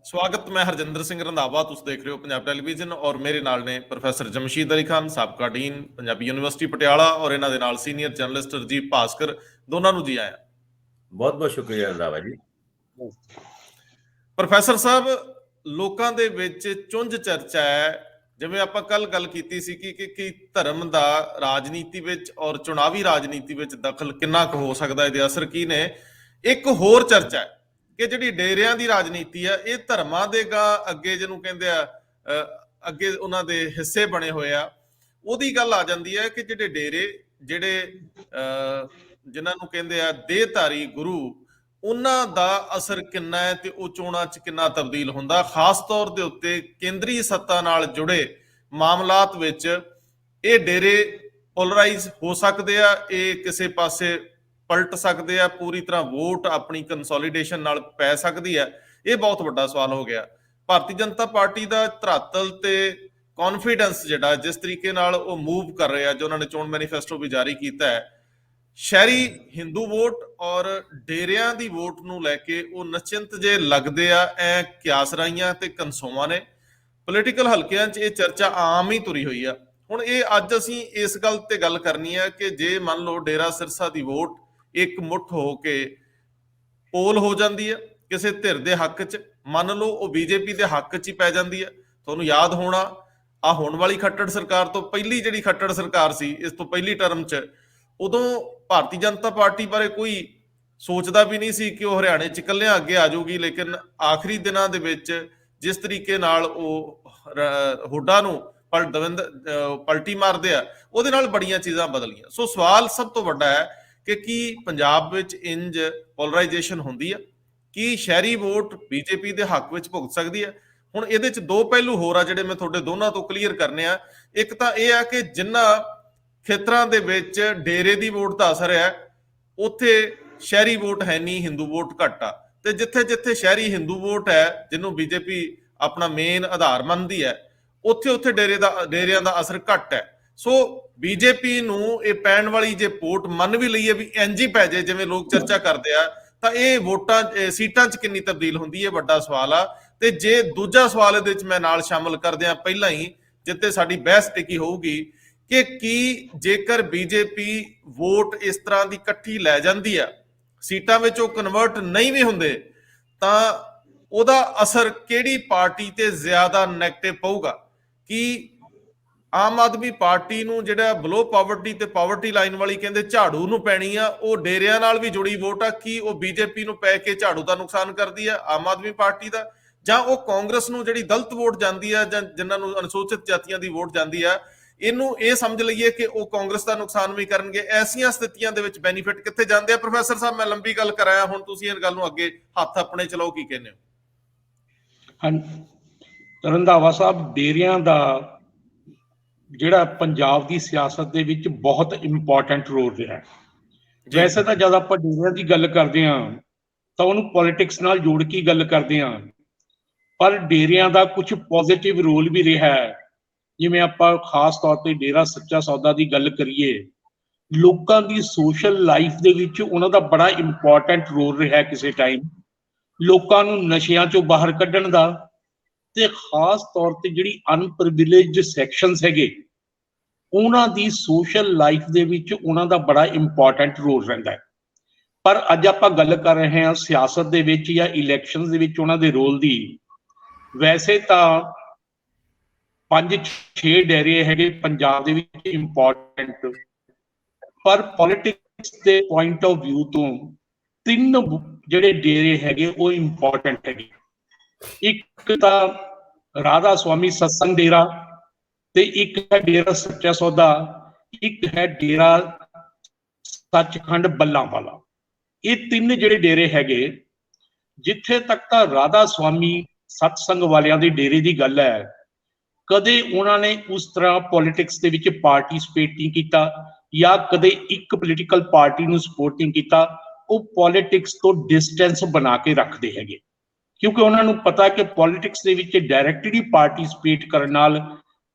ਸਵਾਗਤ। ਮੈਂ ਹਰਜਿੰਦਰ ਸਿੰਘ ਰੰਧਾਵਾ, ਤੁਸੀਂ ਦੇਖ ਰਹੇ ਹੋ ਪੰਜਾਬ ਟੈਲੀਵਿਜ਼ਨ ਔਰ ਮੇਰੇ ਨਾਲ ਨੇ ਪ੍ਰੋਫੈਸਰ ਜਮਸ਼ੀਦ ਅਲੀ ਖਾਨ, ਸਾਬਕਾ ਡੀਨ ਪੰਜਾਬੀ ਯੂਨੀਵਰਸਿਟੀ ਪਟਿਆਲਾ, ਔਰ ਇਹਨਾਂ ਦੇ ਨਾਲ ਸੀਨੀਅਰ ਜਰਨਲਿਸਟ ਰਜੀਵ ਭਾਸਕਰ। ਦੋਨਾਂ ਨੂੰ ਜੀ ਆਇਆਂ। ਬਹੁਤ ਬਹੁਤ ਸ਼ੁਕਰੀਆ ਰੰਧਾਵਾ ਜੀ। ਪ੍ਰੋਫੈਸਰ ਸਾਹਿਬ, ਲੋਕਾਂ ਦੇ ਵਿੱਚ ਚੁੰਝ ਚਰਚਾ ਹੈ, ਜਿਵੇਂ ਆਪਾਂ ਕੱਲ ਗੱਲ ਕੀਤੀ ਸੀ ਕਿ ਧਰਮ ਦਾ ਰਾਜਨੀਤੀ ਵਿੱਚ ਔਰ ਚੁਣਾਵੀ ਰਾਜਨੀਤੀ ਵਿੱਚ ਦਖਲ ਕਿੰਨਾ ਕੁ ਹੋ ਸਕਦਾ, ਇਹਦੇ ਅਸਰ ਕੀ ਨੇ। ਇੱਕ ਹੋਰ ਚਰਚਾ ਹੈ ਕਿ ਜਿਹੜੀ ਡੇਰਿਆਂ ਦੀ ਰਾਜਨੀਤੀ ਆ, ਇਹ ਧਰਮਾਂ ਦੇ ਅੱਗੇ ਜਿਹਨੂੰ ਕਹਿੰਦੇ ਆ ਅੱਗੇ ਉਹਨਾਂ ਦੇ ਹਿੱਸੇ ਬਣੇ ਹੋਏ ਆ, ਉਹਦੀ ਗੱਲ ਆ ਜਾਂਦੀ ਹੈ ਕਿ ਜਿਹੜੇ ਡੇਰੇ, ਜਿਹੜੇ ਜਿਨ੍ਹਾਂ ਨੂੰ ਕਹਿੰਦੇ ਆ ਦੇਹਧਾਰੀ ਗੁਰੂ, ਉਹਨਾਂ ਦਾ ਅਸਰ ਕਿੰਨਾ ਹੈ ਤੇ ਉਹ ਚੋਣਾਂ 'ਚ ਕਿੰਨਾ ਤਬਦੀਲ ਹੁੰਦਾ। ਖਾਸ ਤੌਰ ਦੇ ਉੱਤੇ ਕੇਂਦਰੀ ਸੱਤਾ ਨਾਲ ਜੁੜੇ ਮਾਮਲਾਤ ਵਿੱਚ ਇਹ ਡੇਰੇ ਪੋਲਰਾਈਜ਼ ਹੋ ਸਕਦੇ ਆ, ਇਹ ਕਿਸੇ ਪਾਸੇ ਪਲਟ ਸਕਦੇ ਆ, ਪੂਰੀ ਤਰ੍ਹਾਂ ਵੋਟ ਆਪਣੀ ਕੰਸੋਲੀਡੇਸ਼ਨ ਨਾਲ ਪੈ ਸਕਦੀ ਹੈ। ਇਹ ਬਹੁਤ ਵੱਡਾ ਸਵਾਲ ਹੋ ਗਿਆ। ਭਾਰਤੀ ਜਨਤਾ ਪਾਰਟੀ ਦਾ ਧਰਾਤਲ ਤੇ ਕੌਨਫੀਡੈਂਸ ਜਿਹੜਾ ਜਿਸ ਤਰੀਕੇ ਨਾਲ ਉਹ ਮੂਵ ਕਰ ਰਿਹਾ, ਜੋ ਉਹਨਾਂ ਨੇ ਚੋਣ ਮੈਨੀਫੈਸਟੋ ਵੀ ਜਾਰੀ ਕੀਤਾ ਹੈ, ਸ਼ਹਿਰੀ ਹਿੰਦੂ ਵੋਟ ਔਰ ਡੇਰਿਆਂ ਦੀ ਵੋਟ ਨੂੰ ਲੈ ਕੇ ਉਹ ਨਿਸ਼ਚਿੰਤ ਜੇ ਲੱਗਦੇ ਆ। ਐ ਕਿਆਸਰਾਈਆਂ ਤੇ ਕਨਸੋਵਾਂ ਨੇ ਪੋਲੀਟੀਕਲ ਹਲਕਿਆਂ 'ਚ ਇਹ ਚਰਚਾ ਆਮ ਹੀ ਤੁਰੀ ਹੋਈ ਆ। ਹੁਣ ਇਹ ਅੱਜ ਅਸੀਂ ਇਸ ਗੱਲ ਤੇ ਗੱਲ ਕਰਨੀ ਹੈ ਕਿ ਜੇ ਮੰਨ ਲਓ ਡੇਰਾ ਸਿਰਸਾ ਦੀ ਵੋਟ ਇੱਕ ਮੁੱਠ ਹੋ ਕੇ ਪੋਲ ਹੋ ਜਾਂਦੀ ਹੈ ਕਿਸੇ ਧਿਰ ਦੇ ਹੱਕ 'ਚ, ਮੰਨ ਲਓ ਉਹ ਬੀਜੇਪੀ ਦੇ ਹੱਕ 'ਚ ਹੀ ਪੈ ਜਾਂਦੀ ਹੈ। ਤੁਹਾਨੂੰ ਯਾਦ ਹੋਣਾ, ਆ ਹੋਣ ਵਾਲੀ ਖੱਟੜ ਸਰਕਾਰ ਤੋਂ ਪਹਿਲੀ ਜਿਹੜੀ ਖੱਟੜ ਸਰਕਾਰ ਸੀ, ਇਸ ਤੋਂ ਪਹਿਲੀ ਟਰਮ 'ਚ, ਉਦੋਂ ਭਾਰਤੀ ਜਨਤਾ ਪਾਰਟੀ ਬਾਰੇ ਕੋਈ ਸੋਚਦਾ ਵੀ ਨਹੀਂ ਸੀ ਕਿ ਉਹ ਹਰਿਆਣੇ 'ਚ ਇਕੱਲਿਆਂ ਅੱਗੇ ਆ ਜਾਊਗੀ। ਲੇਕਿਨ ਆਖਰੀ ਦਿਨਾਂ ਦੇ ਵਿੱਚ ਜਿਸ ਤਰੀਕੇ ਨਾਲ ਉਹ ਹੁੱਡਾ ਨੂੰ ਪਲਟੀ ਮਾਰਦੇ ਆ, ਉਹਦੇ ਨਾਲ ਬੜੀਆਂ ਚੀਜ਼ਾਂ ਬਦਲੀਆਂ। ਸੋ ਸਵਾਲ ਸਭ ਤੋਂ ਵੱਡਾ ਹੈ ਕਿ ਕੀ ਪੰਜਾਬ ਵਿੱਚ ਇੰਜ ਪੋਲਰਾਈਜੇਸ਼ਨ ਹੁੰਦੀ ਆ? ਕੀ ਸ਼ਹਿਰੀ ਵੋਟ ਬੀਜੇਪੀ ਦੇ ਹੱਕ ਵਿੱਚ ਭੁਗਤ ਸਕਦੀ ਹੈ? ਹੁਣ ਇਹਦੇ 'ਚ ਦੋ ਪਹਿਲੂ ਹੋਰ ਆ ਜਿਹੜੇ ਮੈਂ ਤੁਹਾਡੇ ਦੋਨਾਂ ਤੋਂ ਕਲੀਅਰ ਕਰਨੇ ਆ। ਇੱਕ ਤਾਂ ਇਹ ਆ ਕਿ ਜਿੰਨਾ ਖੇਤਰਾਂ ਦੇ ਵਿੱਚ ਡੇਰੇ ਦੀ ਵੋਟ ਦਾ ਅਸਰ ਹੈ, ਉੱਥੇ ਸ਼ਹਿਰੀ ਵੋਟ ਹੈ ਨਹੀਂ, ਹਿੰਦੂ ਵੋਟ ਘੱਟ ਆ। ਤੇ ਜਿੱਥੇ ਜਿੱਥੇ ਸ਼ਹਿਰੀ ਹਿੰਦੂ ਵੋਟ ਹੈ, ਜਿਹਨੂੰ ਬੀਜੇਪੀ ਆਪਣਾ ਮੇਨ ਆਧਾਰ ਮੰਨਦੀ ਹੈ, ਉੱਥੇ ਉੱਥੇ ਡੇਰਿਆਂ ਦਾ ਅਸਰ ਘੱਟ ਹੈ। ਸੋ ਬੀਜੇਪੀ ਨੂੰ ਇਹ ਪੈਣ ਵਾਲੀ ਜੇ ਵੋਟ ਮੰਨ ਵੀ ਲਈਏ ਵੀ ਇੰਝ ਹੀ ਪੈ ਜੇ ਜਿਵੇਂ ਲੋਕ ਚਰਚਾ ਕਰਦੇ ਆ, ਤਾਂ ਇਹ ਵੋਟਾਂ ਸੀਟਾਂ 'ਚ ਕਿੰਨੀ ਤਬਦੀਲ ਹੁੰਦੀ ਹੈ, ਵੱਡਾ ਸਵਾਲ ਆ। ਤੇ ਜੇ ਦੂਜਾ ਸਵਾਲ ਇਹਦੇ 'ਚ ਮੈਂ ਨਾਲ ਸ਼ਾਮਲ ਕਰਦਿਆਂ ਪਹਿਲਾਂ ਹੀ, ਜਿੱਤੇ ਸਾਡੀ ਬਹਿਸ ਟਿਕੀ ਹੋਊਗੀ, ਕਿ ਕੀ ਜੇਕਰ ਬੀਜੇਪੀ ਵੋਟ ਇਸ ਤਰ੍ਹਾਂ ਦੀ ਇਕੱਠੀ ਲੈ ਜਾਂਦੀ ਆ, ਸੀਟਾਂ ਵਿੱਚ ਉਹ ਕਨਵਰਟ ਨਹੀਂ ਵੀ ਹੁੰਦੇ, ਤਾਂ ਉਹਦਾ ਅਸਰ ਕਿਹੜੀ ਪਾਰਟੀ ਤੇ ਜ਼ਿਆਦਾ ਨੈਗੇਟਿਵ ਪਊਗਾ? ਕਿ ਆਮ ਆਦਮੀ ਪਾਰਟੀ ਨੂੰ ਜਿਹੜਾ ਬਿਲੋ ਪਾਵਰਟੀ ਤੇ ਪਾਵਰਟੀ ਲਾਈਨ ਵਾਲੀ ਕਹਿੰਦੇ ਝਾੜੂ ਨੂੰ ਪੈਣੀ ਆ, ਉਹ ਡੇਰਿਆਂ ਨਾਲ ਵੀ ਜੁੜੀ ਵੋਟ ਆ, ਕੀ ਉਹ ਬੀਜੇਪੀ ਨੂੰ ਪੈ ਕੇ ਝਾੜੂ ਦਾ ਨੁਕਸਾਨ ਕਰਦੀ ਆ ਆਮ ਆਦਮੀ ਪਾਰਟੀ ਦਾ? ਜਾਂ ਉਹ ਕਾਂਗਰਸ ਨੂੰ ਜਿਹੜੀ ਦਲਿਤ ਵੋਟ ਜਾਂਦੀ ਆ, ਜਾਂ ਜਿਨ੍ਹਾਂ ਨੂੰ ਅਨੁਸੂਚਿਤ ਜਾਤੀਆਂ ਦੀ ਵੋਟ ਜਾਂਦੀ ਆ, ਇਹਨੂੰ ਇਹ ਸਮਝ ਲਈਏ ਕਿ ਉਹ ਕਾਂਗਰਸ ਦਾ ਨੁਕਸਾਨ ਵੀ ਕਰਨਗੇ? ਐਸੀਆਂ ਸਥਿਤੀਆਂ ਦੇ ਵਿੱਚ ਬੈਨੀਫਿਟ ਕਿੱਥੇ ਜਾਂਦੇ ਆ? ਪ੍ਰੋਫੈਸਰ ਸਾਹਿਬ, ਮੈਂ ਲੰਬੀ ਗੱਲ ਕਰਾਇਆ, ਹੁਣ ਤੁਸੀਂ ਇਹ ਗੱਲ ਨੂੰ ਅੱਗੇ ਹੱਥ ਆਪਣੇ ਚਲਾਓ, ਕੀ ਕਹਿੰਦੇ ਹੋ? ਹਾਂ ਰੰਧਾਵਾ ਸਾਹਿਬ, ਡੇਰਿਆਂ ਦਾ ਜਿਹੜਾ ਪੰਜਾਬ ਦੀ ਸਿਆਸਤ ਦੇ ਵਿੱਚ ਬਹੁਤ ਇੰਪੋਰਟੈਂਟ ਰੋਲ ਰਿਹਾ ਹੈ। ਵੈਸੇ ਤਾਂ ਜਦ ਆਪਾਂ ਡੇਰਿਆਂ ਦੀ ਗੱਲ ਕਰਦੇ ਹਾਂ ਤਾਂ ਉਹਨੂੰ ਪੋਲਿਟਿਕਸ ਨਾਲ ਜੋੜ ਕੇ ਗੱਲ ਕਰਦੇ ਹਾਂ, ਪਰ ਡੇਰਿਆਂ ਦਾ ਕੁਝ ਪੋਜ਼ਿਟਿਵ ਰੋਲ ਵੀ ਰਿਹਾ ਹੈ। ਜਿਵੇਂ ਆਪਾਂ ਖਾਸ ਤੌਰ ਤੇ ਡੇਰਾ ਸੱਚਾ ਸੌਦਾ ਦੀ ਗੱਲ ਕਰੀਏ, ਲੋਕਾਂ ਦੀ ਸੋਸ਼ਲ ਲਾਈਫ ਦੇ ਵਿੱਚ ਉਹਨਾਂ ਦਾ ਬੜਾ ਇੰਪੋਰਟੈਂਟ ਰੋਲ ਰਿਹਾ ਕਿਸੇ ਟਾਈਮ, ਲੋਕਾਂ ਨੂੰ ਨਸ਼ਿਆਂ ਚੋਂ ਬਾਹਰ ਕੱਢਣ ਦਾ, ਤੇ ਖਾਸ ਤੌਰ ਤੇ ਜਿਹੜੀ ਅਨਪ੍ਰਿਵਿਲੇਜਡ ਸੈਕਸ਼ਨਸ ਹੈਗੇ, ਉਹਨਾਂ ਦੀ ਸੋਸ਼ਲ ਲਾਈਫ ਦੇ ਵਿੱਚ ਉਹਨਾਂ ਦਾ ਬੜਾ ਇੰਪੋਰਟੈਂਟ ਰੋਲ ਰਹਿੰਦਾ ਹੈ। ਪਰ ਅੱਜ ਆਪਾਂ ਗੱਲ ਕਰ ਰਹੇ ਹਾਂ ਸਿਆਸਤ ਦੇ ਵਿੱਚ ਜਾਂ ਇਲੈਕਸ਼ਨ ਦੇ ਵਿੱਚ ਉਹਨਾਂ ਦੇ ਰੋਲ ਦੀ। ਵੈਸੇ ਤਾਂ 5-6 ਡੇਰੇ ਹੈਗੇ ਪੰਜਾਬ ਦੇ ਵਿੱਚ ਇੰਪੋਰਟੈਂਟ, ਪਰ ਪੋਲਿਟਿਕਸ ਦੇ ਪੁਆਇੰਟ ਆਫ ਵਿਊ ਤੋਂ 3 ਜਿਹੜੇ ਡੇਰੇ ਹੈਗੇ ਉਹ ਇੰਪੋਰਟੈਂਟ ਹੈਗੇ। ਇੱਕ ਤਾਂ ਰਾਧਾ ਸਵਾਮੀ ਸਤਸੰਗ ਡੇਰਾ, ਤੇ ਇੱਕ ਹੈ ਡੇਰਾ ਸੱਚਾ ਸੌਦਾ, ਇੱਕ ਹੈ ਡੇਰਾ ਸੱਚਖੰਡ ਬੱਲਾਂਵਾਲਾ। ਇਹ 3 ਜਿਹੜੇ ਡੇਰੇ ਹੈਗੇ, ਜਿੱਥੇ ਤੱਕ ਤਾਂ ਰਾਧਾ ਸਵਾਮੀ ਸਤਸੰਗ ਵਾਲਿਆਂ ਦੇ ਡੇਰੇ ਦੀ ਗੱਲ ਹੈ, ਕਦੇ ਉਹਨਾਂ ਨੇ ਉਸ ਤਰ੍ਹਾਂ ਪੋਲਿਟਿਕਸ ਦੇ ਵਿੱਚ ਪਾਰਟਿਸਿਪੇਟ ਨਹੀਂ ਕੀਤਾ ਜਾਂ ਕਦੇ ਇੱਕ ਪੋਲੀਟੀਕਲ ਪਾਰਟੀ ਨੂੰ ਸਪੋਰਟ ਨਹੀਂ ਕੀਤਾ। ਉਹ ਪੋਲਿਟਿਕਸ ਤੋਂ ਡਿਸਟੈਂਸ ਬਣਾ ਕੇ ਰੱਖਦੇ ਹੈਗੇ, ਕਿਉਂਕਿ ਉਹਨਾਂ ਨੂੰ ਪਤਾ ਕਿ ਪੋਲਿਟਿਕਸ ਦੇ ਵਿੱਚ ਡਾਇਰੈਕਟਲੀ ਪਾਰਟਿਸਿਪੇਟ ਕਰਨ ਨਾਲ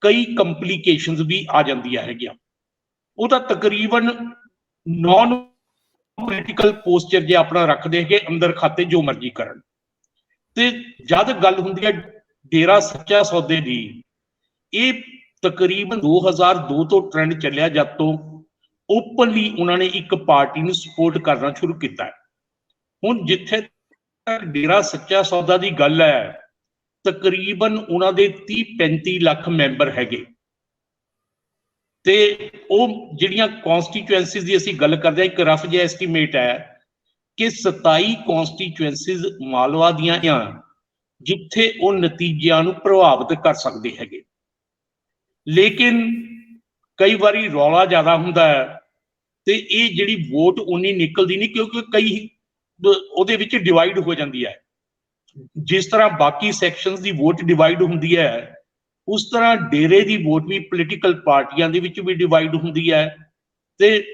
ਕਈ ਕੰਪਲੀਕੇਸ਼ਨਸ ਵੀ ਆ ਜਾਂਦੀਆਂ ਹੈਗੀਆਂ। ਉਹ ਤਾਂ ਤਕਰੀਬਨ ਨੌਨ ਪੋਲੀਟੀਕਲ ਪੋਸਚਰ ਜੇ ਆਪਣਾ ਰੱਖਦੇ ਹੈਗੇ, ਅੰਦਰ ਖਾਤੇ ਜੋ ਮਰਜ਼ੀ ਕਰਨ। ਤੇ ਜਦ ਗੱਲ ਹੁੰਦੀ ਹੈ ਡੇਰਾ ਸੱਚਾ ਸੌਦੇ ਦੀ, ਇਹ ਤਕਰੀਬਨ 2002 ਤੋਂ ਟ੍ਰੈਂਡ ਚੱਲਿਆ ਜਦ ਤੋਂ ਓਪਨਲੀ ਉਹਨਾਂ ਨੇ ਇੱਕ ਪਾਰਟੀ ਨੂੰ ਸਪੋਰਟ ਕਰਨਾ ਸ਼ੁਰੂ ਕੀਤਾ। ਹੁਣ ਜਿੱਥੇ ਤੱਕ ਡੇਰਾ ਸੱਚਾ ਸੌਦਾ ਦੀ ਗੱਲ ਹੈ, ਤਕਰੀਬਨ ਉਹਨਾਂ ਦੇ 30-35 ਲੱਖ ਮੈਂਬਰ ਹੈਗੇ, ਤੇ ਉਹ ਜਿਹੜੀਆਂ ਕਨਸਟੀਚੁਐਂਸੀਜ਼ ਦੀ ਅਸੀਂ ਗੱਲ ਕਰਦੇ ਹਾਂ, ਇੱਕ ਰਫ ਜਿਹਾ ਐਸਟੀਮੇਟ ਹੈ ਕਿ 27 ਕਨਸਟੀਚੁਐਂਸੀਜ਼ ਮਾਲਵਾ ਦੀਆਂ ਜਿੱਥੇ ਉਹ ਨਤੀਜਿਆਂ ਨੂੰ ਪ੍ਰਭਾਵਿਤ ਕਰ ਸਕਦੇ ਹੈਗੇ। ਲੇਕਿਨ ਕਈ ਵਾਰੀ ਰੌਲਾ ਜ਼ਿਆਦਾ ਹੁੰਦਾ ਹੈ ਤੇ ਇਹ ਜਿਹੜੀ ਵੋਟ ਉਨੀ ਨਿਕਲਦੀ ਨਹੀਂ, ਕਿਉਂਕਿ ਕਈ ਉਹਦੇ ਵਿੱਚ ਡਿਵਾਈਡ ਹੋ ਜਾਂਦੀ ਹੈ। ਜਿਸ ਤਰ੍ਹਾਂ ਬਾਕੀ ਸੈਕਸ਼ਨਸ ਦੀ ਵੋਟ ਡਿਵਾਈਡ ਹੁੰਦੀ ਹੈ, ਉਸ ਤਰ੍ਹਾਂ ਡੇਰੇ ਦੀ ਵੋਟ ਵੀ ਪੋਲੀਟੀਕਲ ਪਾਰਟੀਆਂ ਦੇ ਵਿੱਚ ਵੀ ਡਿਵਾਈਡ ਹੁੰਦੀ ਹੈ। ਤੇ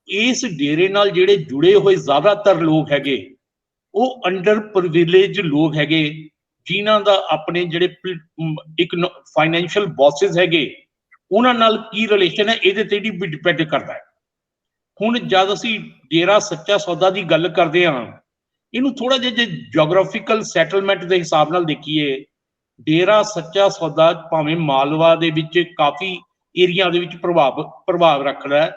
ਇਸ ਡੇਰੇ ਨਾਲ ਜਿਹੜੇ ਜੁੜੇ ਹੋਏ ਜ਼ਿਆਦਾਤਰ ਲੋਕ ਹੈਗੇ ਉਹ ਅੰਡਰ ਪ੍ਰਿਵਿਲੇਜ ਲੋਕ ਹੈਗੇ, ਜਿਨ੍ਹਾਂ ਦਾ ਆਪਣੇ ਜਿਹੜੇ ਇੱਕ ਫਾਈਨੈਂਸ਼ੀਅਲ ਬੌਸਸ ਹੈਗੇ ਉਹਨਾਂ ਨਾਲ ਕੀ ਰਿਲੇਸ਼ਨ ਹੈ, ਇਹਦੇ ਤੇ ਵੀ ਡਿਪੈਂਡ ਕਰਦਾ ਹੈ। ਹੁਣ ਜਦ ਅਸੀਂ ਡੇਰਾ ਸੱਚਾ ਸੌਦਾ ਦੀ ਗੱਲ ਕਰਦੇ ਹਾਂ, ਇਹਨੂੰ ਥੋੜਾ ਜਿਹਾ ਜੇ ਜੀਓਗ੍ਰਾਫੀਕਲ ਸੈਟਲਮੈਂਟ ਦੇ ਹਿਸਾਬ ਨਾਲ ਦੇਖੀਏ, ਡੇਰਾ ਸੱਚਾ ਸੌਦਾ ਭਾਵੇਂ ਮਾਲਵਾ ਦੇ ਵਿੱਚ ਕਾਫੀ ਏਰੀਆ ਦੇ ਵਿੱਚ ਪ੍ਰਭਾਵ ਰੱਖਦਾ ਹੈ,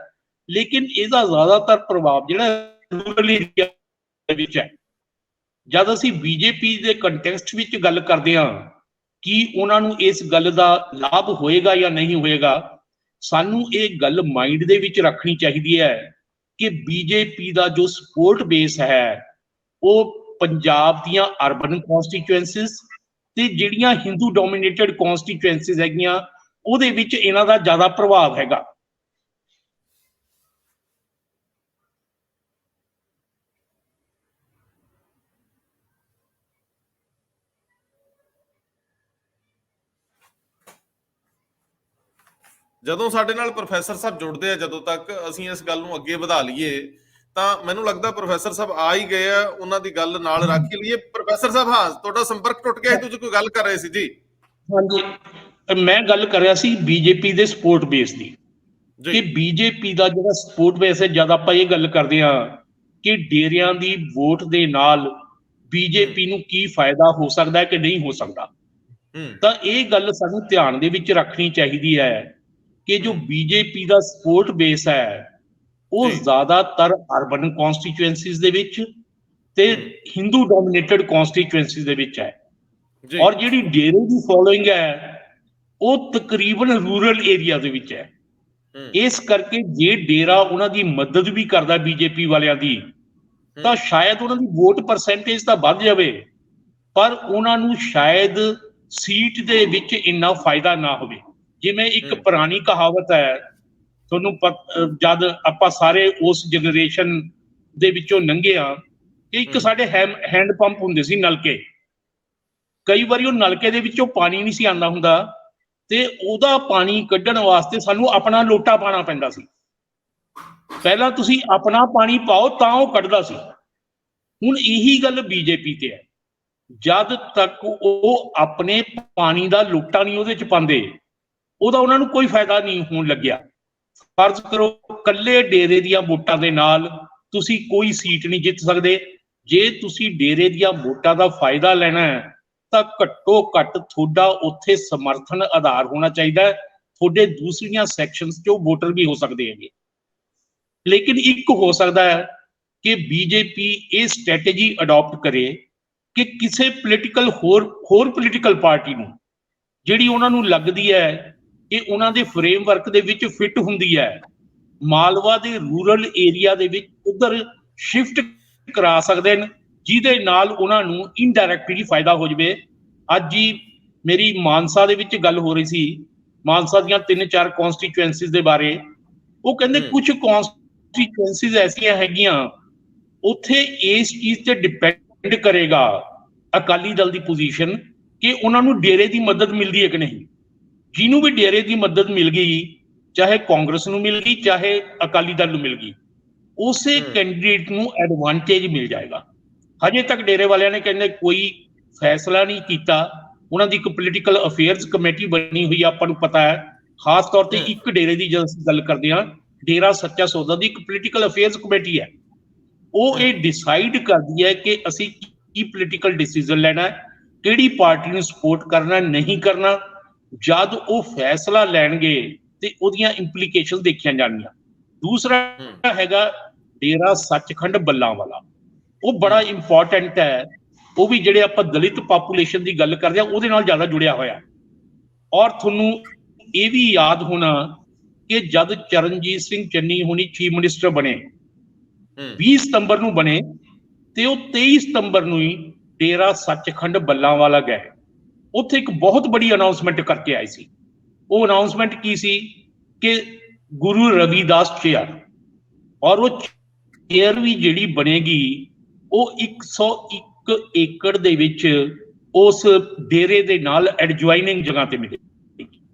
ਲੇਕਿਨ ਇਹਦਾ ਜ਼ਿਆਦਾਤਰ ਪ੍ਰਭਾਵ ਜਿਹੜਾ ਰੂਰਲ ਏਰੀਆ ਦੇ ਵਿੱਚ ਹੈ। ਜਦ ਅਸੀਂ ਬੀਜੇਪੀ ਦੇ ਕੰਟੈਕਸਟ ਵਿੱਚ ਗੱਲ ਕਰਦੇ ਹਾਂ ਕਿ ਉਹਨਾਂ ਨੂੰ ਇਸ ਗੱਲ ਦਾ ਲਾਭ ਹੋਏਗਾ ਜਾਂ ਨਹੀਂ ਹੋਏਗਾ, ਸਾਨੂੰ ਇਹ ਗੱਲ ਮਾਈਂਡ ਦੇ ਵਿੱਚ ਰੱਖਣੀ ਚਾਹੀਦੀ ਹੈ ਕਿ ਬੀਜੇਪੀ ਦਾ ਜੋ ਸਪੋਰਟ ਬੇਸ ਹੈ ਉਹ ਪੰਜਾਬ ਦੀਆਂ ਅਰਬਨ ਕਨਸਟੀਚੁਐਂਸੀਜ਼ ਤੇ ਜਿਹੜੀਆਂ ਹਿੰਦੂ ਡੋਮੀਨੇਟਡ ਕਨਸਟੀਚੁਐਂਸੀਜ਼ ਹੈਗੀਆਂ ਉਹਦੇ ਵਿੱਚ ਇਹਨਾਂ ਦਾ ਜ਼ਿਆਦਾ ਪ੍ਰਭਾਵ ਹੈਗਾ। ਜਦੋਂ ਸਾਡੇ ਨਾਲ ਪ੍ਰੋਫੈਸਰ ਸਾਹਿਬ ਜੁੜਦੇ ਆ, ਜਦੋਂ ਤੱਕ ਅਸੀਂ ਇਸ ਗੱਲ ਨੂੰ ਅੱਗੇ ਵਧਾ ਲਈਏ ਤਾਂ ਮੈਨੂੰ ਲੱਗਦਾ ਪ੍ਰੋਫੈਸਰ ਸਾਹਿਬ ਆ ਹੀ ਗਏ ਆ, ਉਹਨਾਂ ਦੀ ਗੱਲ ਨਾਲ ਰੱਖ ਹੀ ਲਈਏ। ਪ੍ਰੋਫੈਸਰ ਸਾਹਿਬ, ਹਾਂ ਤੁਹਾਡਾ ਸੰਪਰਕ ਟੁੱਟ ਗਿਆ ਸੀ, ਤੁਸੀਂ ਕੋਈ ਗੱਲ ਕਰ ਰਹੇ ਸੀ ਜੀ? ਹਾਂਜੀ, ਮੈਂ ਗੱਲ ਕਰ ਰਿਹਾ ਸੀ ਬੀਜੇਪੀ ਦੇ ਸਪੋਰਟ ਬੇਸ ਦੀ, ਕਿ ਬੀਜੇਪੀ ਦਾ ਜਿਹੜਾ ਸਪੋਰਟ ਬੇਸ ਹੈ, ਜਦ ਆਪਾਂ ਇਹ ਗੱਲ ਕਰਦੇ ਹਾਂ ਕਿ ਡੇਰਿਆਂ ਦੀ ਵੋਟ ਦੇ ਨਾਲ ਬੀਜੇਪੀ ਨੂੰ ਕੀ ਫਾਇਦਾ ਹੋ ਸਕਦਾ ਹੈ ਕਿ ਨਹੀਂ ਹੋ ਸਕਦਾ, ਤਾਂ ਇਹ ਗੱਲ ਸਾਨੂੰ ਧਿਆਨ ਦੇ ਵਿੱਚ ਰੱਖਣੀ ਚਾਹੀਦੀ ਹੈ ਕਿ ਜੋ ਬੀਜੇਪੀ ਦਾ ਸਪੋਰਟ ਬੇਸ ਹੈ ਉਹ ਜ਼ਿਆਦਾਤਰ ਅਰਬਨ ਕਨਸਟੀਚੁਐਂਸੀਜ਼ ਦੇ ਵਿੱਚ ਤੇ ਹਿੰਦੂ ਡੋਮੀਨੇਟਡ ਕਨਸਟੀਚੁਐਂਸੀਜ਼ ਦੇ ਵਿੱਚ ਹੈ, ਔਰ ਜਿਹੜੀ ਡੇਰੇ ਦੀ ਫੋਲੋਇੰਗ ਹੈ ਉਹ ਤਕਰੀਬਨ ਰੂਰਲ ਏਰੀਆ ਦੇ ਵਿੱਚ ਹੈ। ਇਸ ਕਰਕੇ ਜੇ ਡੇਰਾ ਉਹਨਾਂ ਦੀ ਮਦਦ ਵੀ ਕਰਦਾ ਬੀਜੇਪੀ ਵਾਲਿਆਂ ਦੀ, ਤਾਂ ਸ਼ਾਇਦ ਉਹਨਾਂ ਦੀ ਵੋਟ ਪਰਸੈਂਟੇਜ ਤਾਂ ਵੱਧ ਜਾਵੇ, ਪਰ ਉਹਨਾਂ ਨੂੰ ਸ਼ਾਇਦ ਸੀਟ ਦੇ ਵਿੱਚ ਇੰਨਾ ਫਾਇਦਾ ਨਾ ਹੋਵੇ। ਜਿਵੇਂ ਇੱਕ ਪੁਰਾਣੀ ਕਹਾਵਤ ਹੈ, ਤੁਹਾਨੂੰ ਜਦ ਆਪਾਂ ਸਾਰੇ ਉਸ ਜਨਰੇਸ਼ਨ ਦੇ ਵਿੱਚੋਂ ਲੰਘੇ ਆ, ਇੱਕ ਸਾਡੇ ਹੈਂਡ ਪੰਪ ਹੁੰਦੇ ਸੀ, ਨਲਕੇ। ਕਈ ਵਾਰੀ ਉਹ ਨਲਕੇ ਦੇ ਵਿੱਚੋਂ ਪਾਣੀ ਨਹੀਂ ਸੀ ਆਉਂਦਾ ਹੁੰਦਾ ਤੇ ਉਹਦਾ ਪਾਣੀ ਕੱਢਣ ਵਾਸਤੇ ਸਾਨੂੰ ਆਪਣਾ ਲੋਟਾ ਪਾਣਾ ਪੈਂਦਾ ਸੀ। ਪਹਿਲਾਂ ਤੁਸੀਂ ਆਪਣਾ ਪਾਣੀ ਪਾਓ ਤਾਂ ਉਹ ਕੱਢਦਾ ਸੀ। ਹੁਣ ਇਹੀ ਗੱਲ ਬੀਜੇਪੀ ਤੇ ਹੈ, ਜਦ ਤੱਕ ਉਹ ਆਪਣੇ ਪਾਣੀ ਦਾ ਲੋਟਾ ਨਹੀਂ ਉਹਦੇ ਚ ਪਾਉਂਦੇ, ਉਹਦਾ ਉਹਨਾਂ ਨੂੰ ਕੋਈ ਫਾਇਦਾ ਨਹੀਂ ਹੋਣ ਲੱਗਿਆ। ਫਰਜ਼ ਕਰੋ ਕੱਲੇ ਡੇਰੇ ਦੀਆਂ ਵੋਟਾਂ ਦੇ ਨਾਲ ਤੁਸੀਂ ਕੋਈ ਸੀਟ ਨਹੀਂ ਜਿੱਤ ਸਕਦੇ। ਜੇ ਤੁਸੀਂ ਡੇਰੇ ਦੀਆਂ ਵੋਟਾਂ ਦਾ ਫਾਇਦਾ ਲੈਣਾ ਹੈ ਤਾਂ ਘੱਟੋ ਘੱਟ ਤੁਹਾਡਾ ਉੱਥੇ ਸਮਰਥਨ ਆਧਾਰ ਹੋਣਾ ਚਾਹੀਦਾ ਹੈ। ਤੁਹਾਡੇ ਦੂਸਰੀਆਂ ਸੈਕਸ਼ਨਸ 'ਚੋਂ ਵੋਟਰ ਵੀ ਹੋ ਸਕਦੇ ਹੈਗੇ। ਲੇਕਿਨ ਇੱਕ ਹੋ ਸਕਦਾ ਹੈ ਕਿ ਬੀਜੇਪੀ ਇਹ ਸਟ੍ਰੈਟੇਜੀ ਅਡਾਪਟ ਕਰੇ ਕਿ ਕਿਸੇ ਪੋਲੀਟੀਕਲ ਹੋਰ ਪੋਲੀਟੀਕਲ ਪਾਰਟੀ ਨੂੰ ਜਿਹੜੀ ਉਹਨਾਂ ਨੂੰ ਲੱਗਦੀ ਹੈ ਕਿ ਉਹਨਾਂ ਦੇ ਫਰੇਮਵਰਕ ਦੇ ਵਿੱਚ ਫਿੱਟ ਹੁੰਦੀ ਹੈ, ਮਾਲਵਾ ਦੇ ਰੂਰਲ ਏਰੀਆ ਦੇ ਵਿੱਚ ਉਧਰ ਸ਼ਿਫਟ ਕਰਾ ਸਕਦੇ ਨੇ, ਜਿਹਦੇ ਨਾਲ ਉਹਨਾਂ ਨੂੰ ਇਨਡਾਇਰੈਕਟਲੀ ਫਾਇਦਾ ਹੋ ਜਾਵੇ। ਅੱਜ ਹੀ ਮੇਰੀ ਮਾਨਸਾ ਦੇ ਵਿੱਚ ਗੱਲ ਹੋ ਰਹੀ ਸੀ, ਮਾਨਸਾ ਦੀਆਂ 3-4 ਕਨਸਟੀਚੁਐਂਸੀਜ਼ ਦੇ ਬਾਰੇ। ਉਹ ਕਹਿੰਦੇ ਕੁਝ ਕਨਸਟੀਚੁਐਂਸੀਜ਼ ਐਸੀਆਂ ਹੈਗੀਆਂ ਉੱਥੇ ਇਸ ਚੀਜ਼ ਤੇ ਡਿਪੈਂਡ ਕਰੇਗਾ ਅਕਾਲੀ ਦਲ ਦੀ ਪੋਜੀਸ਼ਨ ਕਿ ਉਹਨਾਂ ਨੂੰ ਡੇਰੇ ਦੀ ਮਦਦ ਮਿਲਦੀ ਹੈ ਕਿ ਨਹੀਂ। ਜਿਹਨੂੰ ਵੀ ਡੇਰੇ ਦੀ ਮਦਦ ਮਿਲ ਗਈ, ਚਾਹੇ ਕਾਂਗਰਸ ਨੂੰ ਮਿਲ ਗਈ ਚਾਹੇ ਅਕਾਲੀ ਦਲ ਨੂੰ ਮਿਲ ਗਈ, ਉਸੇ ਕੈਂਡੀਡੇਟ ਨੂੰ ਐਡਵਾਂਟੇਜ ਮਿਲ ਜਾਏਗਾ। ਹਜੇ ਤੱਕ ਡੇਰੇ ਵਾਲਿਆਂ ਨੇ ਕਹਿੰਦੇ ਕੋਈ ਫੈਸਲਾ ਨਹੀਂ ਕੀਤਾ। ਉਹਨਾਂ ਦੀ ਇੱਕ ਪੋਲੀਟੀਕਲ ਅਫੇਅਰਸ ਕਮੇਟੀ ਬਣੀ ਹੋਈ, ਆਪਾਂ ਨੂੰ ਪਤਾ ਹੈ। ਖਾਸ ਤੌਰ ਤੇ ਇੱਕ ਡੇਰੇ ਦੀ ਜਦੋਂ ਅਸੀਂ ਗੱਲ ਕਰਦੇ ਹਾਂ, ਡੇਰਾ ਸੱਚਾ ਸੌਦਾ ਦੀ ਇੱਕ ਪੋਲੀਟੀਕਲ ਅਫੇਅਰਸ ਕਮੇਟੀ ਹੈ। ਉਹ ਇਹ ਡਿਸਾਈਡ ਕਰਦੀ ਹੈ ਕਿ ਅਸੀਂ ਕੀ ਪੋਲੀਟੀਕਲ ਡਿਸੀਜਨ ਲੈਣਾ ਹੈ, ਕਿਹੜੀ ਪਾਰਟੀ ਨੂੰ ਸਪੋਰਟ ਕਰਨਾ ਨਹੀਂ ਕਰਨਾ। ਜਦ ਉਹ ਫੈਸਲਾ ਲੈਣਗੇ ਤੇ ਉਹਦੀਆਂ ਇੰਪਲੀਕੇਸ਼ਨ ਦੇਖੀਆਂ ਜਾਣਗੀਆਂ। ਦੂਸਰਾ ਹੈਗਾ ਡੇਰਾ ਸੱਚਖੰਡ ਬੱਲਾਂਵਾਲਾ, ਉਹ ਬੜਾ ਇੰਪੋਰਟੈਂਟ ਹੈ। ਉਹ ਵੀ ਜਿਹੜੇ ਆਪਾਂ ਦਲਿਤ ਪਾਪੂਲੇਸ਼ਨ ਦੀ ਗੱਲ ਕਰਦੇ ਆ ਉਹਦੇ ਨਾਲ ਜ਼ਿਆਦਾ ਜੁੜਿਆ ਹੋਇਆ। ਔਰ ਤੁਹਾਨੂੰ ਇਹ ਵੀ ਯਾਦ ਹੋਣਾ ਕਿ ਜਦ ਚਰਨਜੀਤ ਸਿੰਘ ਚੰਨੀ ਹੁਣੀ ਚੀਫ ਮਿਨਿਸਟਰ ਬਣੇ 20 ਸਤੰਬਰ ਨੂੰ ਬਣੇ ਤੇ ਉਹ 23 ਸਤੰਬਰ ਨੂੰ ਹੀ ਡੇਰਾ ਸੱਚਖੰਡ ਬੱਲਾਂਵਾਲਾ ਗਏ। ਉੱਥੇ ਇੱਕ ਬਹੁਤ ਬੜੀ ਅਨਾਉਂਸਮੈਂਟ ਕਰਕੇ ਆਏ ਸੀ। ਉਹ ਅਨਾਉਂਸਮੈਂਟ ਕੀ ਸੀ ਕਿ ਗੁਰੂ ਰਵਿਦਾਸ ਚੇਅਰ, ਔਰ ਉਹ ਚੇਅਰ ਵੀ ਜਿਹੜੀ ਬਣੇਗੀ ਉਹ 101 ਏਕੜ ਦੇ ਵਿੱਚ ਉਸ ਡੇਰੇ ਦੇ ਨਾਲ ਐਡਜੁਆਇਨਿੰਗ ਜਗ੍ਹਾ ਤੇ ਮਿਲੇਗੀ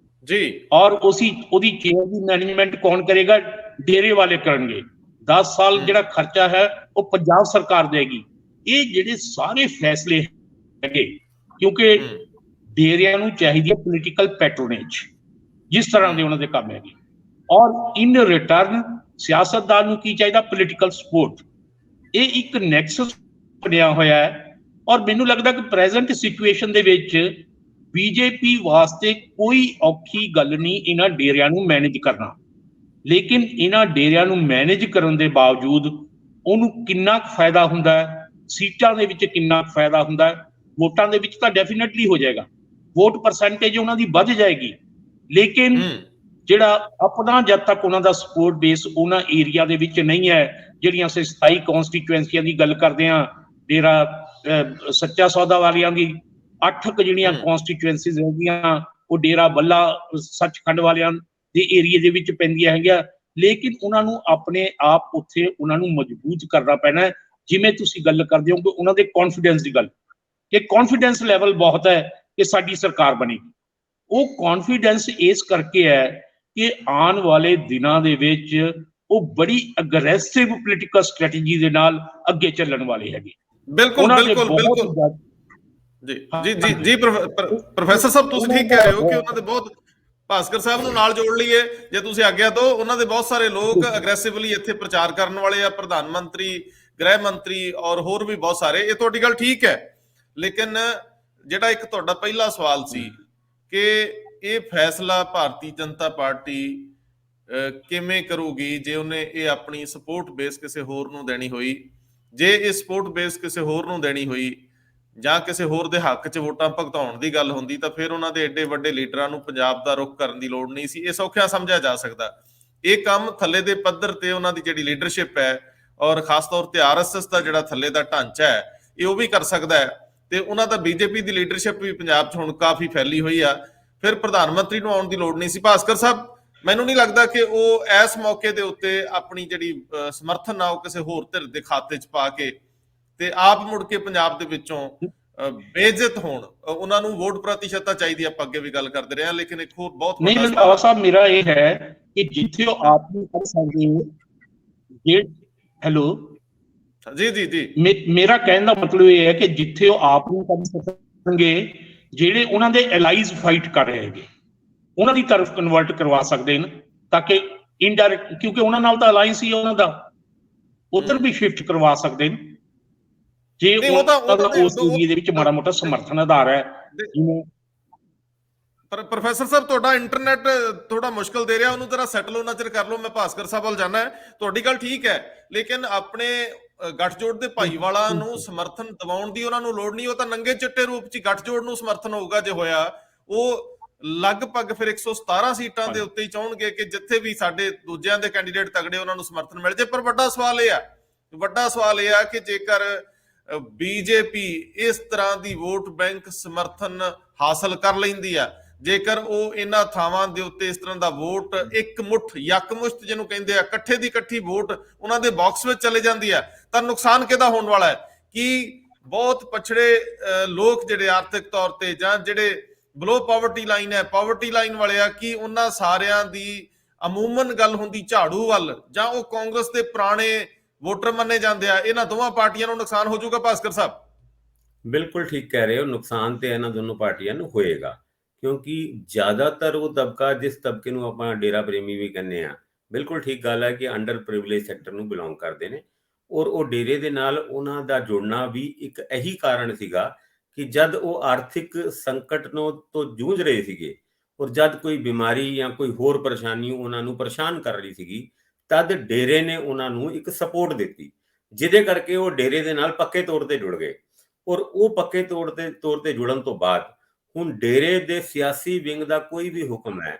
ਜੀ। ਔਰ ਉਹਦੀ ਚੇਅਰ ਦੀ ਮੈਨੇਜਮੈਂਟ ਕੌਣ ਕਰੇਗਾ? ਡੇਰੇ ਵਾਲੇ ਕਰਨਗੇ। 10 ਸਾਲ ਜਿਹੜਾ ਖਰਚਾ ਹੈ ਉਹ ਪੰਜਾਬ ਸਰਕਾਰ ਦੇਗੀ। ਇਹ ਜਿਹੜੇ ਸਾਰੇ ਫੈਸਲੇ ਹੈਗੇ, ਕਿਉਂਕਿ ਡੇਰਿਆਂ ਨੂੰ ਚਾਹੀਦੀ ਹੈ ਪੋਲੀਟੀਕਲ ਪੈਟਰੋਨੇਜ, ਜਿਸ ਤਰ੍ਹਾਂ ਦੇ ਉਹਨਾਂ ਦੇ ਕੰਮ ਹੈਗੇ, ਔਰ ਇਨ ਰਿਟਰਨ ਸਿਆਸਤਦਾਨ ਨੂੰ ਕੀ ਚਾਹੀਦਾ? Political support. ਇਹ ਇੱਕ ਨੈਕਸਸ ਬਣਿਆ ਹੋਇਆ ਹੈ। ਔਰ ਮੈਨੂੰ ਲੱਗਦਾ ਕਿ ਪ੍ਰੈਜ਼ੈਂਟ ਸਿਚੁਏਸ਼ਨ ਦੇ ਵਿੱਚ ਬੀਜੇਪੀ ਵਾਸਤੇ ਕੋਈ ਔਖੀ ਗੱਲ ਨਹੀਂ ਇਹਨਾਂ ਡੇਰਿਆਂ ਨੂੰ ਮੈਨੇਜ ਕਰਨਾ, ਲੇਕਿਨ ਇਹਨਾਂ ਡੇਰਿਆਂ ਨੂੰ ਮੈਨੇਜ ਕਰਨ ਦੇ ਬਾਵਜੂਦ ਉਹਨੂੰ ਕਿੰਨਾ ਕੁ ਫਾਇਦਾ ਹੁੰਦਾ ਹੈ, ਸੀਟਾਂ ਦੇ ਵਿੱਚ ਕਿੰਨਾ ਕੁ ਫਾਇਦਾ ਹੁੰਦਾ ਹੈ, ਵੋਟਾਂ ਦੇ ਵਿੱਚ ਤਾਂ ਡੈਫੀਨੇਟਲੀ ਹੋ ਜਾਏਗਾ, ਵੋਟ ਪਰਸੈਂਟੇਜ ਉਹਨਾਂ ਦੀ ਵੱਧ ਜਾਏਗੀ। ਲੇਕਿਨ ਜਿਹੜਾ ਆਪਣਾ ਜਦ ਤੱਕ ਉਹਨਾਂ ਦਾ ਸਪੋਰਟ ਬੇਸ ਉਹਨਾਂ ਏਰੀਆ ਦੇ ਵਿੱਚ ਨਹੀਂ ਹੈ, ਜਿਹੜੀਆਂ ਅਸੀਂ 27 ਕੌਂਸਟੀਟੂਐਂਸੀਆਂ ਦੀ ਗੱਲ ਕਰਦੇ ਹਾਂ, ਡੇਰਾ ਸੱਚਾ ਸੌਦਾ ਵਾਲਿਆਂ ਦੀ 8 ਜਿਹੜੀਆਂ ਕੌਂਸਟੀਟੂਐਂਸੀਜ਼ ਹੈਗੀਆਂ ਉਹ ਡੇਰਾ ਬੱਲਾ ਸੱਚਖੰਡ ਵਾਲਿਆਂ ਦੇ ਏਰੀਏ ਦੇ ਵਿੱਚ ਪੈਂਦੀਆਂ ਹੈਗੀਆਂ। ਲੇਕਿਨ ਉਹਨਾਂ ਨੂੰ ਆਪਣੇ ਆਪ ਉੱਥੇ ਉਹਨਾਂ ਨੂੰ ਮਜ਼ਬੂਤ ਕਰਨਾ ਪੈਣਾ ਹੈ। ਜਿਵੇਂ ਤੁਸੀਂ ਗੱਲ ਕਰਦੇ ਹੋ ਕਿ ਉਹਨਾਂ ਦੇ ਕੌਨਫੀਡੈਂਸ ਦੀ ਗੱਲ, ਕਿ ਕੌਨਫੀਡੈਂਸ ਲੈਵਲ ਬਹੁਤ ਹੈ ਕਿ ਸਾਡੀ ਸਰਕਾਰ ਬਣੇਗੀ। ਉਹ ਕੌਨਫੀਡੈਂਸ ਇਸ ਕਰਕੇ ਹੈ ਕਿ ਆਉਣ ਵਾਲੇ ਦਿਨਾਂ ਦੇ ਵਿੱਚ ਉਹ ਬੜੀ ਅਗਰੈਸਿਵ ਪੋਲੀਟੀਕਲ ਸਟ੍ਰੈਟਜੀ ਦੇ ਨਾਲ ਅੱਗੇ ਚੱਲਣ ਵਾਲੇ ਹੈਗੇ। ਬਿਲਕੁਲ ਬਿਲਕੁਲ ਬਿਲਕੁਲ ਜੀ ਜੀ ਜੀ ਜੀ ਪ੍ਰੋਫੈਸਰ ਸਾਹਿਬ ਤੁਸੀਂ ਠੀਕ ਕਹਿ ਰਹੇ ਹੋ ਕਿ ਉਹਨਾਂ ਦੇ ਬਹੁਤ, ਭਾਸਕਰ ਸਾਹਿਬ ਨੂੰ ਨਾਲ ਜੋੜ ਲਈਏ ਜੇ ਤੁਸੀਂ ਆਗਿਆ ਦਿਓ, ਉਹਨਾਂ ਦੇ ਬਹੁਤ ਸਾਰੇ ਲੋਕ ਅਗਰੈਸਿਵਲੀ ਇੱਥੇ ਪ੍ਰਚਾਰ ਕਰਨ ਵਾਲੇ ਆ, ਪ੍ਰਧਾਨ ਮੰਤਰੀ, ਗ੍ਰਹਿ ਮੰਤਰੀ ਔਰ ਹੋਰ ਵੀ ਬਹੁਤ ਸਾਰੇ। ਇਹ ਤੁਹਾਡੀ ਗੱਲ ਠੀਕ ਹੈ, ਲੇਕਿਨ ਜਿਹੜਾ ਇੱਕ ਤੁਹਾਡਾ ਪਹਿਲਾ ਸਵਾਲ ਸੀ ਕਿ ਇਹ ਫੈਸਲਾ ਭਾਰਤੀ ਜਨਤਾ ਪਾਰਟੀ ਕਿਵੇਂ ਕਰੂਗੀ ਜੇ ਉਹਨੇ ਇਹ ਆਪਣੀ ਸਪੋਰਟ ਬੇਸ ਕਿਸੇ ਹੋਰ ਨੂੰ ਦੇਣੀ ਹੋਈ। ਜੇ ਇਹ ਸਪੋਰਟ ਬੇਸ ਕਿਸੇ ਹੋਰ ਨੂੰ ਦੇਣੀ ਹੋਈ ਜਾਂ ਕਿਸੇ ਹੋਰ ਦੇ ਹੱਕ 'ਚ ਵੋਟਾਂ ਭੁਗਤਾਉਣ ਦੀ ਗੱਲ ਹੁੰਦੀ ਤਾਂ ਫਿਰ ਉਹਨਾਂ ਦੇ ਏਡੇ ਵੱਡੇ ਲੀਡਰਾਂ ਨੂੰ ਪੰਜਾਬ ਦਾ ਰੁੱਖ ਕਰਨ ਦੀ ਲੋੜ ਨਹੀਂ ਸੀ। ਇਹ ਸੌਖਿਆ ਸਮਝਿਆ ਜਾ ਸਕਦਾ। ਇਹ ਕੰਮ ਥੱਲੇ ਦੇ ਪੱਧਰ ਤੇ ਉਹਨਾਂ ਦੀ ਜਿਹੜੀ ਲੀਡਰਸ਼ਿਪ ਹੈ ਔਰ ਖਾਸ ਤੌਰ ਤੇ ਆਰਐਸਐਸ ਦਾ ਜਿਹੜਾ ਥੱਲੇ ਦਾ ਢਾਂਚਾ ਹੈ ਇਹ ਉਹ ਵੀ ਕਰ ਸਕਦਾ ਹੈ। ਤੇ ਉਹਨਾਂ ਦਾ ਬੀਜੇਪੀ ਦੀ ਲੀਡਰਸ਼ਿਪ ਵੀ ਪੰਜਾਬ 'ਚ ਹੁਣ ਕਾਫੀ ਫੈਲੀ ਹੋਈ ਆ। ਫਿਰ ਪ੍ਰਧਾਨ ਮੰਤਰੀ ਨੂੰ ਆਉਣ ਦੀ ਲੋੜ ਨਹੀਂ ਸੀ। ਭਾਸਕਰ ਸਾਹਿਬ, ਮੈਨੂੰ ਨਹੀਂ ਲੱਗਦਾ ਕਿ ਉਹ ਇਸ ਮੌਕੇ ਦੇ ਉੱਤੇ ਆਪਣੀ ਜਿਹੜੀ ਸਮਰਥਨ ਆ ਉਹ ਕਿਸੇ ਹੋਰ ਧਿਰ ਦੇ ਖਾਤੇ 'ਚ ਪਾ ਕੇ ਤੇ ਆਪ ਮੁੜ ਕੇ ਪੰਜਾਬ ਦੇ ਵਿੱਚੋਂ ਬੇਇੱਜ਼ਤ ਹੋਣ। ਉਹਨਾਂ ਨੂੰ ਵੋਟ ਪ੍ਰਤੀਸ਼ਤਤਾ ਚਾਹੀਦੀ, ਆਪਾਂ ਅੱਗੇ ਵੀ ਗੱਲ ਕਰਦੇ ਰਹੇ ਹਾਂ, ਲੇਕਿਨ ਇੱਕ ਹੋਰ ਬਹੁਤ ਨਹੀਂ ਰੰਧਾਵਾ ਸਾਹਿਬ, ਮੇਰਾ ਇਹ ਹੈ ਕਿ ਜਿੱਥੇ ਉਹ ਆਪ ਨੂੰ ਕਰ ਸਕਦੇ, ਹੈਲੋ ਜੀ ਜੀ ਜੀ, ਮੇਰਾ ਕਹਿਣ ਦਾ ਮਤਲਬ ਇਹ ਹੈ ਕਿ ਜਿੱਥੇ ਉਹ ਆਪ ਨੂੰ ਕਰ ਸਕਣਗੇ, ਜਿਹੜੇ ਉਹਨਾਂ ਦੇ ਐਲਾਈਜ਼ ਫਾਈਟ ਕਰ ਰਹੇ ਹੈਗੇ ਉਹਨਾਂ ਦੀ ਤਰਫ ਕਨਵਰਟ ਕਰਵਾ ਸਕਦੇ ਨੇ, ਤਾਂ ਕਿ ਇਨਡਾਇਰੈਕਟ, ਕਿਉਂਕਿ ਉਹਨਾਂ ਨਾਲ ਤਾਂ ਅਲਾਈਅੰਸ ਹੀ ਉਹਨਾਂ ਦਾ, ਉਧਰ ਵੀ ਸ਼ਿਫਟ ਕਰਵਾ ਸਕਦੇ ਨੇ ਜੇ ਉਹ ਉਸ ਏਰੀਏ ਦੇ ਵਿੱਚ ਮਾੜਾ ਮੋਟਾ ਸਮਰਥਨ ਆਧਾਰ ਹੈ। ਜਿਵੇਂ ਪਰ ਪ੍ਰੋਫੈਸਰ ਸਾਹਿਬ, ਤੁਹਾਡਾ ਇੰਟਰਨੈਟ ਥੋੜਾ ਮੁਸ਼ਕਲ ਦੇ ਰਿਹਾ, ਉਹਨੂੰ ਜਰਾ ਸੈਟਲ ਹੋਣਾ ਚਿਰ ਕਰ ਲਓ। ਮੈਂ ਭਾਸਕਰ ਸਾਹਿਬ ਵੱਲ ਜਾਣਾ ਹੈ। ਤੁਹਾਡੀ ਗੱਲ ਠੀਕ ਹੈ, ਲੇਕਿਨ ਆਪਣੇ ਗੱਠਜੋੜ ਦੇ ਭਾਈਵਾਲਾਂ ਨੂੰ ਸਮਰਥਨ ਦਿਵਾਉਣ ਦੀ ਉਹਨਾਂ ਨੂੰ ਲੋੜ ਨਹੀਂ। ਉਹ ਤਾਂ ਨੰਗੇ ਚਿੱਟੇ ਰੂਪ 'ਚ ਗੱਠਜੋੜ ਨੂੰ ਸਮਰਥਨ ਹੋਊਗਾ ਜੇ ਹੋਇਆ। ਉਹ ਲਗਭਗ ਫਿਰ 117 ਸੀਟਾਂ ਦੇ ਉੱਤੇ ਹੀ ਚਾਹਣਗੇ ਕਿ ਜਿੱਥੇ ਵੀ ਸਾਡੇ ਦੂਜਿਆਂ ਦੇ ਕੈਂਡੀਡੇਟ ਤਗੜੇ ਉਹਨਾਂ ਨੂੰ ਸਮਰਥਨ ਮਿਲ ਜੇ। ਪਰ ਵੱਡਾ ਸਵਾਲ ਇਹ ਆ ਕਿ ਜੇਕਰ ਬੀਜੇਪੀ ਇਸ ਤਰ੍ਹਾਂ ਦੀ ਵੋਟ ਬੈਂਕ ਸਮਰਥਨ ਹਾਸਲ ਕਰ ਲੈਂਦੀ ਆ, ਜੇਕਰ ਉਹ ਇਹਨਾਂ ਥਾਵਾਂ ਦੇ ਉੱਤੇ ਇਸ ਤਰ੍ਹਾਂ ਦਾ ਵੋਟ ਇੱਕ ਮੁੱਠ ਯਕਮੁਸ਼ਤ ਜਿਹਨੂੰ ਕਹਿੰਦੇ ਆ ਇਕੱਠੇ ਦੀ ਇਕੱਠੀ ਵੋਟ ਉਹਨਾਂ ਦੇ ਬਾਕਸ ਵਿੱਚ ਚਲੇ ਜਾਂਦੀ ਆ, ਤਾਂ ਨੁਕਸਾਨ ਕਿਹਦਾ ਹੋਣ ਵਾਲਾ ਹੈ? ਕਿ ਬਹੁਤ ਪਛੜੇ ਲੋਕ ਜਿਹੜੇ ਆਰਥਿਕ ਤੌਰ ਤੇ ਜਾਂ ਜਿਹੜੇ ਬਿਲੋ ਪਾਵਰਟੀ ਲਾਈਨ ਹੈ, ਪਾਵਰਟੀ ਲਾਈਨ ਵਾਲੇ ਆ, ਕਿ ਉਹਨਾਂ ਸਾਰਿਆਂ ਦੀ ਅਮੂਮਨ ਗੱਲ ਹੁੰਦੀ ਝਾੜੂ ਵੱਲ, ਜਾਂ ਉਹ ਕਾਂਗਰਸ ਦੇ ਪੁਰਾਣੇ ਵੋਟਰ ਮੰਨੇ ਜਾਂਦੇ ਆ? ਇਹਨਾਂ ਦੋਵਾਂ ਪਾਰਟੀਆਂ ਨੂੰ ਨੁਕਸਾਨ ਹੋ ਜਾਊਗਾ ਭਾਸਕਰ ਸਾਹਿਬ? ਬਿਲਕੁਲ ਠੀਕ ਕਹਿ ਰਹੇ ਹੋ, ਨੁਕਸਾਨ ਤੇ ਇਹਨਾਂ ਦੋਨੋਂ ਪਾਰਟੀਆਂ ਨੂੰ ਹੋਏਗਾ, ਕਿਉਂਕਿ ਜ਼ਿਆਦਾਤਰ ਉਹ ਤਬਕਾ, ਜਿਸ ਤਬਕੇ ਨੂੰ ਆਪਾਂ ਡੇਰਾ ਪ੍ਰੇਮੀ ਵੀ ਕਹਿੰਦੇ ਆ, ਬਿਲਕੁਲ ਠੀਕ ਗੱਲ ਹੈ ਕਿ ਅੰਡਰ ਪ੍ਰਿਵਿਲੇਜ ਸੈਕਟਰ ਨੂੰ ਬਿਲੋਂਗ ਕਰਦੇ ਨੇ, ਔਰ ਉਹ ਡੇਰੇ ਦੇ ਨਾਲ ਉਹਨਾਂ ਦਾ ਜੁੜਨਾ ਵੀ ਇੱਕ ਇਹੀ ਕਾਰਨ ਸੀਗਾ ਕਿ ਜਦ ਉਹ ਆਰਥਿਕ ਸੰਕਟ ਨੂੰ ਤੋਂ ਜੂਝ ਰਹੇ ਸੀਗੇ ਔਰ ਜਦ ਕੋਈ ਬਿਮਾਰੀ ਜਾਂ ਕੋਈ ਹੋਰ ਪਰੇਸ਼ਾਨੀ ਉਹਨਾਂ ਨੂੰ ਪਰੇਸ਼ਾਨ ਕਰ ਰਹੀ ਸੀਗੀ, ਤਦ ਡੇਰੇ ਨੇ ਉਹਨਾਂ ਨੂੰ ਇੱਕ ਸਪੋਰਟ ਦਿੱਤੀ, ਜਿਹਦੇ ਕਰਕੇ ਉਹ ਡੇਰੇ ਦੇ ਨਾਲ ਪੱਕੇ ਤੌਰ ਤੇ ਜੁੜ ਗਏ। ਔਰ ਉਹ ਪੱਕੇ ਤੌਰ ਤੇ ਜੁੜਨ ਤੋਂ ਬਾਅਦ ਹੁਣ ਡੇਰੇ ਦੇ ਸਿਆਸੀ ਵਿੰਗ ਦਾ ਕੋਈ ਵੀ ਹੁਕਮ ਹੈ,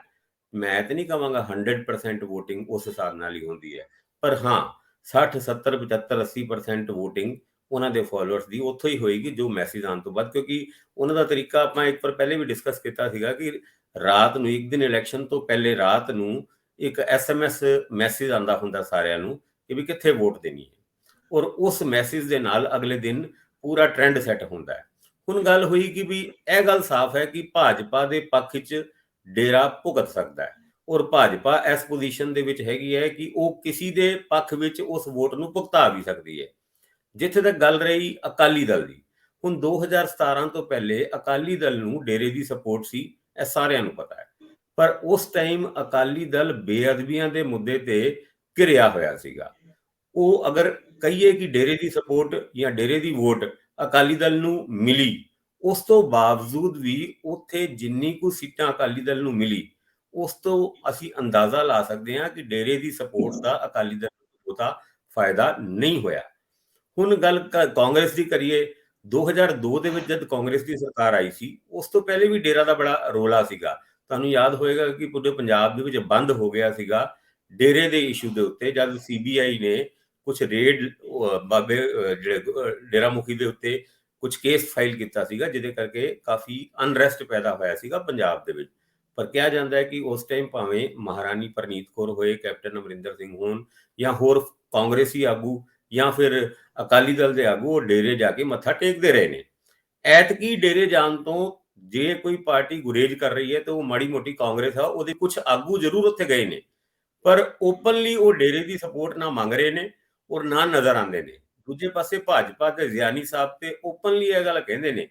ਮੈਂ ਤਾਂ ਨਹੀਂ ਕਹਾਂਗਾ 100% ਵੋਟਿੰਗ ਉਸ ਹਿਸਾਬ ਨਾਲ ਹੀ ਹੁੰਦੀ ਹੈ, ਪਰ ਹਾਂ 60 70 75 80% ਵੋਟਿੰਗ ਉਹਨਾਂ ਦੇ ਫਾਲੋਅਰਸ ਦੀ ਉੱਥੋਂ ਹੀ ਹੋਏਗੀ ਜੋ ਮੈਸੇਜ ਆਉਣ ਤੋਂ ਬਾਅਦ। ਕਿਉਂਕਿ ਉਹਨਾਂ ਦਾ ਤਰੀਕਾ ਆਪਾਂ ਇੱਕ ਵਾਰ ਪਹਿਲੇ ਵੀ ਡਿਸਕਸ ਕੀਤਾ ਸੀਗਾ ਕਿ ਰਾਤ ਨੂੰ ਇੱਕ ਦਿਨ ਇਲੈਕਸ਼ਨ ਤੋਂ ਪਹਿਲੇ ਰਾਤ ਨੂੰ ਇੱਕ SMS ਮੈਸੇਜ ਆਉਂਦਾ ਹੁੰਦਾ ਸਾਰਿਆਂ ਨੂੰ ਕਿ ਵੀ ਕਿੱਥੇ ਵੋਟ ਦੇਣੀ ਹੈ, ਔਰ ਉਸ ਮੈਸੇਜ ਦੇ ਨਾਲ ਅਗਲੇ ਦਿਨ ਪੂਰਾ ਟ੍ਰੈਂਡ ਸੈੱਟ ਹੁੰਦਾ ਹੈ। ਹੁਣ ਗੱਲ ਹੋਈ ਕਿ ਵੀ ਇਹ ਗੱਲ ਸਾਫ਼ ਹੈ ਕਿ ਭਾਜਪਾ ਦੇ ਪੱਖ 'ਚ ਡੇਰਾ ਭੁਗਤ ਸਕਦਾ ਹੈ ਔਰ ਭਾਜਪਾ ਇਸ ਪੋਜੀਸ਼ਨ ਦੇ ਵਿੱਚ ਹੈਗੀ ਹੈ ਕਿ ਉਹ ਕਿਸੇ ਦੇ ਪੱਖ ਵਿੱਚ ਉਸ ਵੋਟ ਨੂੰ ਭੁਗਤਾ ਵੀ ਸਕਦੀ ਹੈ। ਜਿੱਥੇ ਤੱਕ ਗੱਲ ਰਹੀ ਅਕਾਲੀ ਦਲ ਦੀ, ਹੁਣ 2017 ਤੋਂ ਪਹਿਲੇ ਅਕਾਲੀ ਦਲ ਨੂੰ ਡੇਰੇ ਦੀ ਸਪੋਰਟ ਸੀ, ਇਹ ਸਾਰਿਆਂ ਨੂੰ ਪਤਾ ਹੈ, ਪਰ ਉਸ ਟਾਈਮ ਅਕਾਲੀ ਦਲ ਬੇਅਦਬੀਆਂ ਦੇ ਮੁੱਦੇ ਤੇ ਘਿਰਿਆ ਹੋਇਆ ਸੀਗਾ। ਉਹ ਅਗਰ ਕਹੀਏ ਕਿ ਡੇਰੇ ਦੀ ਸਪੋਰਟ ਜਾਂ ਡੇਰੇ ਦੀ ਵੋਟ ਅਕਾਲੀ ਦਲ ਨੂੰ ਮਿਲੀ, ਉਸ ਤੋਂ ਬਾਵਜੂਦ ਵੀ ਉੱਥੇ ਜਿੰਨੀ ਕੁ ਸੀਟਾਂ ਅਕਾਲੀ ਦਲ ਨੂੰ ਮਿਲੀ, ਉਸ ਤੋਂ ਅਸੀਂ ਅੰਦਾਜ਼ਾ ਲਾ ਸਕਦੇ ਹਾਂ ਕਿ ਡੇਰੇ ਦੀ ਸਪੋਰਟ ਦਾ ਅਕਾਲੀ ਦਲ ਨੂੰ ਬਹੁਤਾ ਫਾਇਦਾ ਨਹੀਂ ਹੋਇਆ। ਹੁਣ ਗੱਲ ਕਾਂਗਰਸ ਦੀ ਕਰੀਏ, 2002 ਦੇ ਵਿੱਚ ਜਦ ਕਾਂਗਰਸ ਦੀ ਸਰਕਾਰ ਆਈ ਸੀ, ਉਸ ਤੋਂ ਪਹਿਲੇ ਵੀ ਡੇਰਾ ਦਾ ਬੜਾ ਰੋਲਾ ਸੀਗਾ। ਤੁਹਾਨੂੰ ਯਾਦ ਹੋਏਗਾ ਕਿ ਪੂਰੇ ਪੰਜਾਬ ਦੇ ਵਿੱਚ ਬੰਦ ਹੋ ਗਿਆ ਸੀਗਾ ਡੇਰੇ ਦੇ ਇਸ਼ੂ ਦੇ ਉੱਤੇ, ਜਦ CBI ਨੇ ਕੁਝ ਰੇਡ ਬਾਬੇ ਜਿਹੜੇ ਡੇਰਾ ਮੁਖੀ ਦੇ ਉੱਤੇ ਕੁਝ ਕੇਸ ਫਾਈਲ ਕੀਤਾ ਸੀਗਾ, ਜਿਹਦੇ ਕਰਕੇ ਕਾਫੀ ਅਨਰੈਸਟ ਪੈਦਾ ਹੋਇਆ ਸੀਗਾ ਪੰਜਾਬ ਦੇ ਵਿੱਚ। ਪਰ ਕਿਹਾ ਜਾਂਦਾ ਹੈ ਕਿ ਉਸ ਟਾਈਮ ਭਾਵੇਂ ਮਹਾਰਾਣੀ ਪ੍ਰਨੀਤ ਕੌਰ ਹੋਏ, ਕੈਪਟਨ ਅਮਰਿੰਦਰ ਸਿੰਘ ਹੋਣ ਜਾਂ ਹੋਰ ਕਾਂਗਰਸੀ ਆਗੂ ਜਾਂ ਫਿਰ ਅਕਾਲੀ ਦਲ ਦੇ ਆਗੂ, ਉਹ ਡੇਰੇ ਜਾ ਕੇ ਮੱਥਾ ਟੇਕਦੇ ਰਹੇ ਨੇ। ਐਤਕੀ ਡੇਰੇ ਜਾਣ ਤੋਂ ਜੇ ਕੋਈ ਪਾਰਟੀ ਗੁਰੇਜ਼ ਕਰ ਰਹੀ ਹੈ ਤੇ ਉਹ ਮਾੜੀ ਮੋਟੀ ਕਾਂਗਰਸ ਆ, ਉਹਦੇ ਕੁਝ ਆਗੂ ਜ਼ਰੂਰ ਉੱਥੇ ਗਏ ਨੇ, ਪਰ ਓਪਨਲੀ ਉਹ ਡੇਰੇ ਦੀ ਸਪੋਰਟ ਨਾ ਮੰਗ ਰਹੇ ਨੇ ਔਰ ਨਾ ਨਜ਼ਰ ਆਉਂਦੇ ਨੇ। ਦੂਜੇ ਪਾਸੇ ਭਾਜਪਾ ਤੇ ਜ਼ਿਆਨੀ ਸਾਹਿਬ ਤੇ ਓਪਨਲੀ ਇਹ ਗੱਲ ਕਹਿੰਦੇ ਨੇ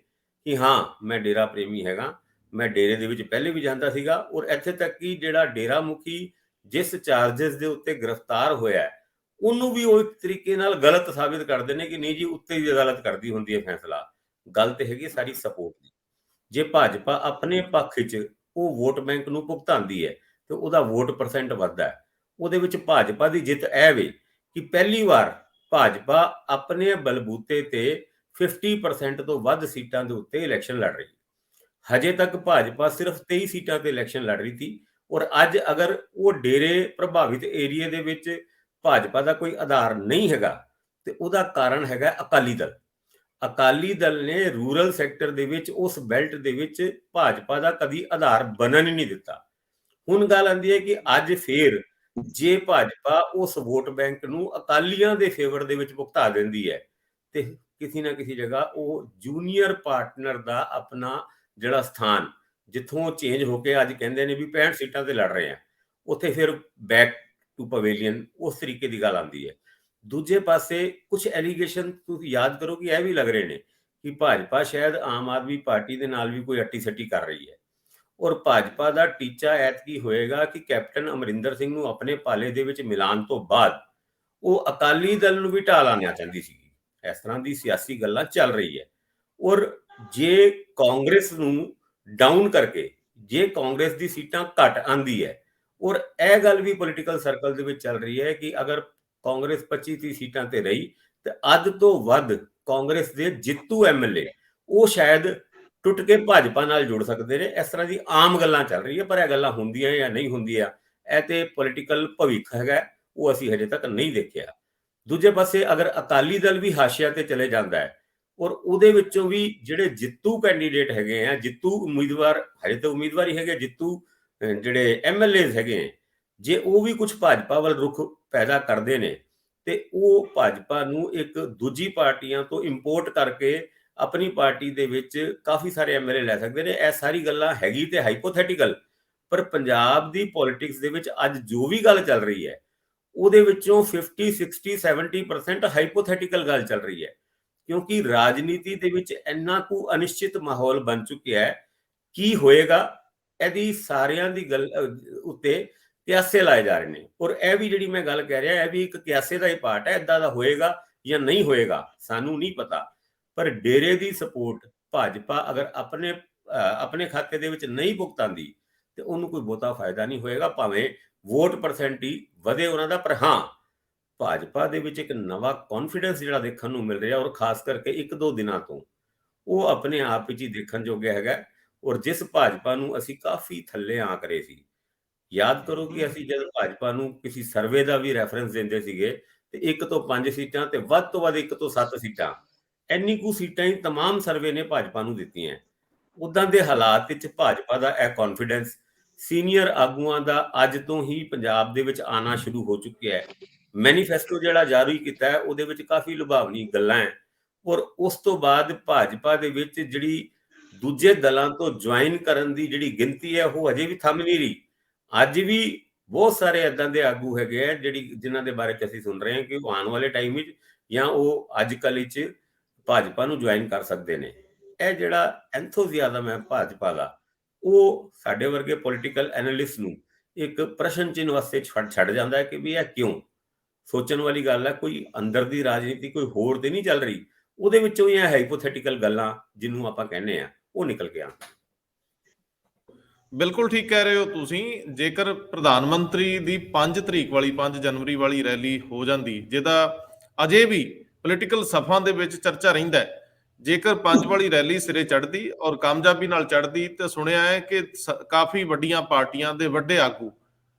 ਕਿ ਹਾਂ ਮੈਂ ਡੇਰਾ ਪ੍ਰੇਮੀ ਹੈਗਾ, ਮੈਂ ਡੇਰੇ ਦੇ ਵਿੱਚ ਪਹਿਲੇ ਵੀ ਜਾਂਦਾ ਸੀਗਾ, ਔਰ ਇੱਥੇ ਤੱਕ ਕਿ ਜਿਹੜਾ ਡੇਰਾ ਮੁਖੀ ਜਿਸ ਚਾਰजेस ਦੇ ਉੱਤੇ ਗ੍ਰਿਫਤਾਰ ਹੋਇਆ ਉਹਨੂੰ ਵੀ ਉਹ ਇੱਕ ਤਰੀਕੇ ਨਾਲ ਗਲਤ ਸਾਬਿਤ ਕਰਦੇ ਨੇ ਕਿ ਨਹੀਂ ਜੀ ਉੱਤੇ ਹੀ ਅਦਾਲਤ ਕਰਦੀ ਹੁੰਦੀ ਹੈ ਫੈਸਲਾ। ਗੱਲ ਤੇ ਹੈਗੀ ਸਾਰੀ ਸਪੋਰਟ ਦੀ। ਜੇ ਭਾਜਪਾ ਆਪਣੇ ਪੱਖ 'ਚ ਉਹ ਵੋਟ ਬੈਂਕ ਨੂੰ ਭੁਗਤਾਉਂਦੀ ਹੈ ਤੇ ਉਹਦਾ ਵੋਟ ਪਰਸੈਂਟ ਵੱਧਦਾ ਹੈ। ਉਹਦੇ ਵਿੱਚ ਭਾਜਪਾ ਦੀ ਜਿੱਤ ਇਹ ਵੇ ਕਿ ਪਹਿਲੀ ਵਾਰ ਭਾਜਪਾ ਆਪਣੇ ਬਲਬੂਤੇ ਤੇ 50% ਤੋਂ ਵੱਧ ਸੀਟਾਂ ਦੇ ਉੱਤੇ ਇਲੈਕਸ਼ਨ ਲੜ ਰਹੀ। ਹਜੇ ਤੱਕ ਭਾਜਪਾ ਸਿਰਫ 23 ਸੀਟਾਂ ਤੇ ਇਲੈਕਸ਼ਨ ਲੜ ਰਹੀ ਸੀ, ਔਰ ਅੱਜ ਅਗਰ ਉਹ ਡੇਰੇ ਪ੍ਰਭਾਵਿਤ ਏਰੀਏ ਦੇ ਵਿੱਚ ਭਾਜਪਾ ਦਾ ਕੋਈ ਆਧਾਰ ਨਹੀਂ ਹੈਗਾ ਤੇ ਉਹਦਾ ਕਾਰਨ ਹੈਗਾ ਅਕਾਲੀ ਦਲ। ਅਕਾਲੀ ਦਲ ਨੇ ਰੂਰਲ ਸੈਕਟਰ ਦੇ ਵਿੱਚ ਉਸ ਬੈਲਟ ਦੇ ਵਿੱਚ ਭਾਜਪਾ ਦਾ ਕਦੀ ਆਧਾਰ ਬਣਨ ਹੀ ਨਹੀਂ ਦਿੱਤਾ। ਹੁਣ ਗੱਲ ਆਉਂਦੀ ਹੈ ਕਿ ਅੱਜ ਫੇਰ ਜੇ ਭਾਜਪਾ ਉਸ ਵੋਟ ਬੈਂਕ ਨੂੰ ਅਕਾਲੀਆਂ ਦੇ ਫੇਵਰ ਦੇ ਵਿੱਚ ਭੁਗਤਾ ਦਿੰਦੀ ਹੈ ਤੇ ਕਿਸੇ ਨਾ ਕਿਸੇ ਜਗ੍ਹਾ ਉਹ ਜੂਨੀਅਰ ਪਾਰਟਨਰ ਦਾ ਆਪਣਾ ਜਿਹੜਾ ਸਥਾਨ ਜਿੱਥੋਂ ਚੇਂਜ ਹੋ ਕੇ ਅੱਜ ਕਹਿੰਦੇ ਨੇ ਵੀ 65 ਸੀਟਾਂ ਤੇ ਲੜ ਰਹੇ ਆ, ਉੱਥੇ ਫਿਰ ਬੈਕ ਟੂ ਪਵੇਲੀਅਨ ਉਸ ਤਰੀਕੇ ਦੀ ਗੱਲ ਆਉਂਦੀ ਹੈ। ਦੂਜੇ ਪਾਸੇ ਕੁਝ ਐਲੀਗੇਸ਼ਨ ਤੁਸੀਂ ਯਾਦ ਕਰੋ ਕਿ ਇਹ ਵੀ ਲੱਗ ਰਹੇ ਨੇ ਕਿ ਭਾਜਪਾ ਸ਼ਾਇਦ ਆਮ ਆਦਮੀ ਪਾਰਟੀ ਦੇ ਨਾਲ ਵੀ ਕੋਈ ਅੱਟੀ ਸੱਟੀ ਕਰ ਰਹੀ ਹੈ, ਔਰ ਭਾਜਪਾ ਦਾ ਟੀਚਾ ਐਤਕੀ ਹੋਏਗਾ ਕਿ ਕੈਪਟਨ ਅਮਰਿੰਦਰ ਸਿੰਘ ਨੂੰ ਆਪਣੇ ਪਾਲੇ ਦੇ ਵਿੱਚ ਮਿਲਾਉਣ ਤੋਂ ਬਾਅਦ ਉਹ ਅਕਾਲੀ ਦਲ ਨੂੰ ਵੀ ਢਾਹ ਲਾਉਣਾ ਚਾਹੁੰਦੀ ਸੀ। ਇਸ ਤਰ੍ਹਾਂ ਦੀ ਸਿਆਸੀ ਗੱਲਾਂ ਚੱਲ ਰਹੀ ਹੈ। ਔਰ ਜੇ ਕਾਂਗਰਸ ਨੂੰ ਡਾਊਨ ਕਰਕੇ ਜੇ ਕਾਂਗਰਸ ਦੀ ਸੀਟਾਂ ਘਟ ਆਂਦੀ ਹੈ, ਔਰ ਇਹ ਗੱਲ ਵੀ ਪੋਲੀਟੀਕਲ ਸਰਕਲ ਦੇ ਵਿੱਚ ਚੱਲ ਰਹੀ ਹੈ ਕਿ ਅਗਰ ਕਾਂਗਰਸ 25-30 ਸੀਟਾਂ ਤੇ ਰਹੀ ਤੇ ਅੱਧ ਤੋਂ ਵੱਧ ਕਾਂਗਰਸ ਦੇ ਜਿੱਤੂ MLA ਉਹ ਸ਼ਾਇਦ ਟੁੱਟ ਕੇ ਭਾਜਪਾ ਨਾਲ ਜੁੜ ਸਕਦੇ ਨੇ। ਇਸ ਤਰ੍ਹਾਂ ਦੀ ਆਮ ਗੱਲਾਂ ਚੱਲ ਰਹੀ ਹੈ, ਪਰ ਇਹ ਗੱਲਾਂ ਹੁੰਦੀਆਂ ਜਾਂ ਨਹੀਂ ਹੁੰਦੀਆਂ ਇਹ ਤੇ ਪੋਲੀਟੀਕਲ ਭਵਿੱਖ ਹੈਗਾ, ਉਹ ਅਸੀਂ ਹਜੇ ਤੱਕ ਨਹੀਂ ਦੇਖਿਆ। ਦੂਜੇ ਪਾਸੇ ਅਗਰ ਅਕਾਲੀ ਦਲ ਵੀ ਹਾਸ਼ੀਆ ਤੇ ਚਲੇ ਜਾਂਦਾ ਹੈ ਔਰ ਉਹਦੇ ਵਿੱਚੋਂ ਵੀ ਜਿਹੜੇ ਜਿੱਤੂ ਕੈਂਡੀਡੇਟ ਹੈਗੇ ਆ, ਜਿੱਤੂ ਉਮੀਦਵਾਰ ਹਜੇ ਤਾਂ ਉਮੀਦਵਾਰ ਹੀ ਹੈਗੇ, ਜਿੱਤੂ ਜਿਹੜੇ MLAs ਹੈਗੇ, ਜੇ ਉਹ ਵੀ ਕੁਝ ਭਾਜਪਾ ਵੱਲ ਰੁਖ ਪੈਦਾ ਕਰਦੇ ਨੇ ਤੇ ਉਹ ਭਾਜਪਾ ਨੂੰ ਇੱਕ ਦੂਜੀ ਪਾਰਟੀਆਂ ਤੋਂ ਇੰਪੋਰਟ ਕਰਕੇ ਆਪਣੀ ਪਾਰਟੀ ਦੇ ਵਿੱਚ ਕਾਫੀ ਸਾਰੇ MLA ਲੈ ਸਕਦੇ ਨੇ। ਇਹ ਸਾਰੀ ਗੱਲਾਂ ਹੈਗੀ ਤੇ ਹਾਈਪੋਥੈਟੀਕਲ, ਪਰ ਪੰਜਾਬ ਦੀ ਪੋਲਿਟਿਕਸ ਦੇ ਵਿੱਚ ਅੱਜ ਜੋ ਵੀ ਗੱਲ ਚੱਲ ਰਹੀ ਹੈ ਉਹਦੇ ਵਿੱਚੋਂ 50 60 70% ਹਾਈਪੋਥੈਟੀਕਲ ਗੱਲ ਚੱਲ ਰਹੀ ਹੈ, ਕਿਉਂਕਿ ਰਾਜਨੀਤੀ ਦੇ ਵਿੱਚ ਇੰਨਾ ਕੁ ਅਨਿਸ਼ਚਿਤ ਮਾਹੌਲ ਬਣ ਚੁੱਕਿਆ ਹੈ। ਕੀ ਹੋਏਗਾ ਇਹਦੀ ਸਾਰਿਆਂ ਦੀ ਗੱਲ ਉੱਤੇ ਕਿਆਸੇ ਲਾਏ ਜਾ ਰਹੇ ਨੇ, ਔਰ ਇਹ ਵੀ ਜਿਹੜੀ ਮੈਂ ਗੱਲ ਕਹਿ ਰਿਹਾ ਇਹ ਵੀ ਇੱਕ ਕਿਆਸੇ ਦਾ ਹੀ ਪਾਰਟ ਹੈ। ਇਦਾਂ ਦਾ ਹੋਏਗਾ ਜਾਂ ਨਹੀਂ ਹੋਏਗਾ ਸਾਨੂੰ ਨਹੀਂ ਪਤਾ, ਪਰ ਡੇਰੇ ਦੀ ਸਪੋਰਟ ਭਾਜਪਾ ਅਗਰ ਆਪਣੇ ਖਾਤੇ ਦੇ ਵਿੱਚ ਨਹੀਂ ਭੁਗਤਾਉਂਦੀ ਤੇ ਉਹਨੂੰ ਕੋਈ ਬਹੁਤਾ ਫਾਇਦਾ ਨਹੀਂ ਹੋਏਗਾ, ਭਾਵੇਂ ਵੋਟ ਪਰਸੈਂਟ ਹੀ ਵਧੇ ਉਹਨਾਂ ਦਾ। ਪਰ ਹਾਂ, ਭਾਜਪਾ ਦੇ ਵਿੱਚ ਇੱਕ ਨਵਾਂ ਕੌਨਫੀਡੈਂਸ ਜਿਹੜਾ ਦੇਖਣ ਨੂੰ ਮਿਲ ਰਿਹਾ, ਔਰ ਖਾਸ ਕਰਕੇ 1-2 ਦਿਨਾਂ ਤੋਂ, ਉਹ ਆਪਣੇ ਆਪ ਵਿੱਚ ਹੀ ਦੇਖਣ ਯੋਗ ਹੈਗਾ। ਔਰ ਜਿਸ ਭਾਜਪਾ ਨੂੰ ਅਸੀਂ ਕਾਫੀ ਥੱਲੇ ਆਂਕ ਰਹੇ ਸੀ, ਯਾਦ ਕਰੋ ਕਿ ਅਸੀਂ ਜਦ ਭਾਜਪਾ ਨੂੰ ਕਿਸੇ ਸਰਵੇ ਦਾ ਵੀ ਰੈਫਰੈਂਸ ਦਿੰਦੇ ਸੀਗੇ ਤੇ 1 ਤੋਂ 5 ਸੀਟਾਂ ਤੇ ਵੱਧ ਤੋਂ ਵੱਧ 1 ਤੋਂ 7 ਸੀਟਾਂ, ਇੰਨੀ ਕੁ ਸੀਟਾਂ ਹੀ ਤਮਾਮ ਸਰਵੇ ਨੇ ਭਾਜਪਾ ਨੂੰ ਦਿੱਤੀਆਂ। ਉਦਾਂ ਦੇ ਹਾਲਾਤ ਵਿੱਚ ਭਾਜਪਾ ਦਾ ਇਹ ਕੌਨਫੀਡੈਂਸ ਸੀਨੀਅਰ ਆਗੂਆਂ ਦਾ ਅੱਜ ਤੋਂ ਹੀ ਪੰਜਾਬ ਦੇ ਵਿੱਚ ਆਣਾ ਸ਼ੁਰੂ ਹੋ ਚੁੱਕਿਆ ਹੈ। ਮੈਨੀਫੈਸਟੋ ਜਿਹੜਾ ਜਾਰੀ ਕੀਤਾ ਹੈ ਉਹਦੇ ਵਿੱਚ ਕਾਫੀ ਲੁਭਾਵਣੀ ਗੱਲਾਂ ਹੈ, ਔਰ ਉਸ ਤੋਂ ਬਾਅਦ ਭਾਜਪਾ ਦੇ ਵਿੱਚ ਜਿਹੜੀ ਦੂਜੇ ਦਲਾਂ ਤੋਂ ਜੁਆਇਨ ਕਰਨ ਦੀ ਜਿਹੜੀ ਗਿਣਤੀ ਹੈ ਉਹ ਅਜੇ ਵੀ ਥੰਮ ਨਹੀਂ ਰਹੀ। ਅੱਜ ਵੀ ਬਹੁਤ ਸਾਰੇ ਇਦਾਂ ਦੇ ਆਗੂ ਹੈਗੇ ਆ ਜਿਨ੍ਹਾਂ ਦੇ ਬਾਰੇ ਚ ਅਸੀਂ ਸੁਣ ਰਹੇ ਹਾਂ ਕਿ ਉਹ ਆਉਣ ਵਾਲੇ ਟਾਈਮ ਵਿੱਚ ਜਾਂ ਉਹ ਅੱਜ ਕੱਲ੍ਹ ਵਿੱਚ ਭਾਜਪਾ ਨੂੰ ਜੁਆਇਨ ਕਰ ਸਕਦੇ ਨੇ। ਇਹ ਜਿਹੜਾ ਐਂਥੋਜ਼ੀਆਜ਼ਮ ਹੈ ਭਾਜਪਾ ਦਾ, ਉਹ ਸਾਡੇ ਵਰਗੇ ਪੋਲੀਟੀਕਲ ਐਨਾਲਿਸਟ ਨੂੰ ਇੱਕ ਪ੍ਰਸ਼ਨ ਚਿੰਨ੍ਹ ਵਾਸਤੇ ਛੱਡ ਜਾਂਦਾ ਹੈ ਕਿ ਵੀ ਇਹ ਕਿਉਂ। ਸੋਚਣ ਵਾਲੀ ਗੱਲ ਹੈ, ਕੋਈ ਅੰਦਰ ਦੀ ਰਾਜਨੀਤੀ ਕੋਈ ਹੋਰ ਤੇ ਨਹੀਂ ਚੱਲ ਰਹੀ, ਉਹਦੇ ਵਿੱਚੋਂ ਇਹ ਹਾਈਪੋਥੈਟੀਕਲ ਗੱਲਾਂ ਜਿਹਨੂੰ ਆਪਾਂ ਕਹਿੰਦੇ ਆ ਉਹ ਨਿਕਲ ਕੇ ਆਉਂਦੀਆਂ। ਬਿਲਕੁਲ ਠੀਕ ਕਹਿ ਰਹੇ ਹੋ ਤੁਸੀਂ। ਜੇਕਰ ਪ੍ਰਧਾਨ ਮੰਤਰੀ ਦੀ 5 ਤਰੀਕ ਵਾਲੀ 5 ਜਨਵਰੀ ਵਾਲੀ ਰੈਲੀ ਹੋ ਜਾਂਦੀ, ਜਿਹਦਾ ਅਜੇ ਵੀ ਪੋਲੀਟੀਕਲ ਸਫਾਂ ਦੇ ਵਿੱਚ ਚਰਚਾ ਰਹਿੰਦਾ ਹੈ, ਜੇਕਰ 5 ਵਾਲੀ ਰੈਲੀ ਸਿਰੇ ਚੜ੍ਹਦੀ ਔਰ ਕਾਮਯਾਬੀ ਨਾਲ ਚੜ੍ਹਦੀ, ਤੇ ਸੁਣਿਆ ਹੈ ਕਿ ਕਾਫੀ ਵੱਡੀਆਂ ਪਾਰਟੀਆਂ ਦੇ ਵੱਡੇ ਆਗੂ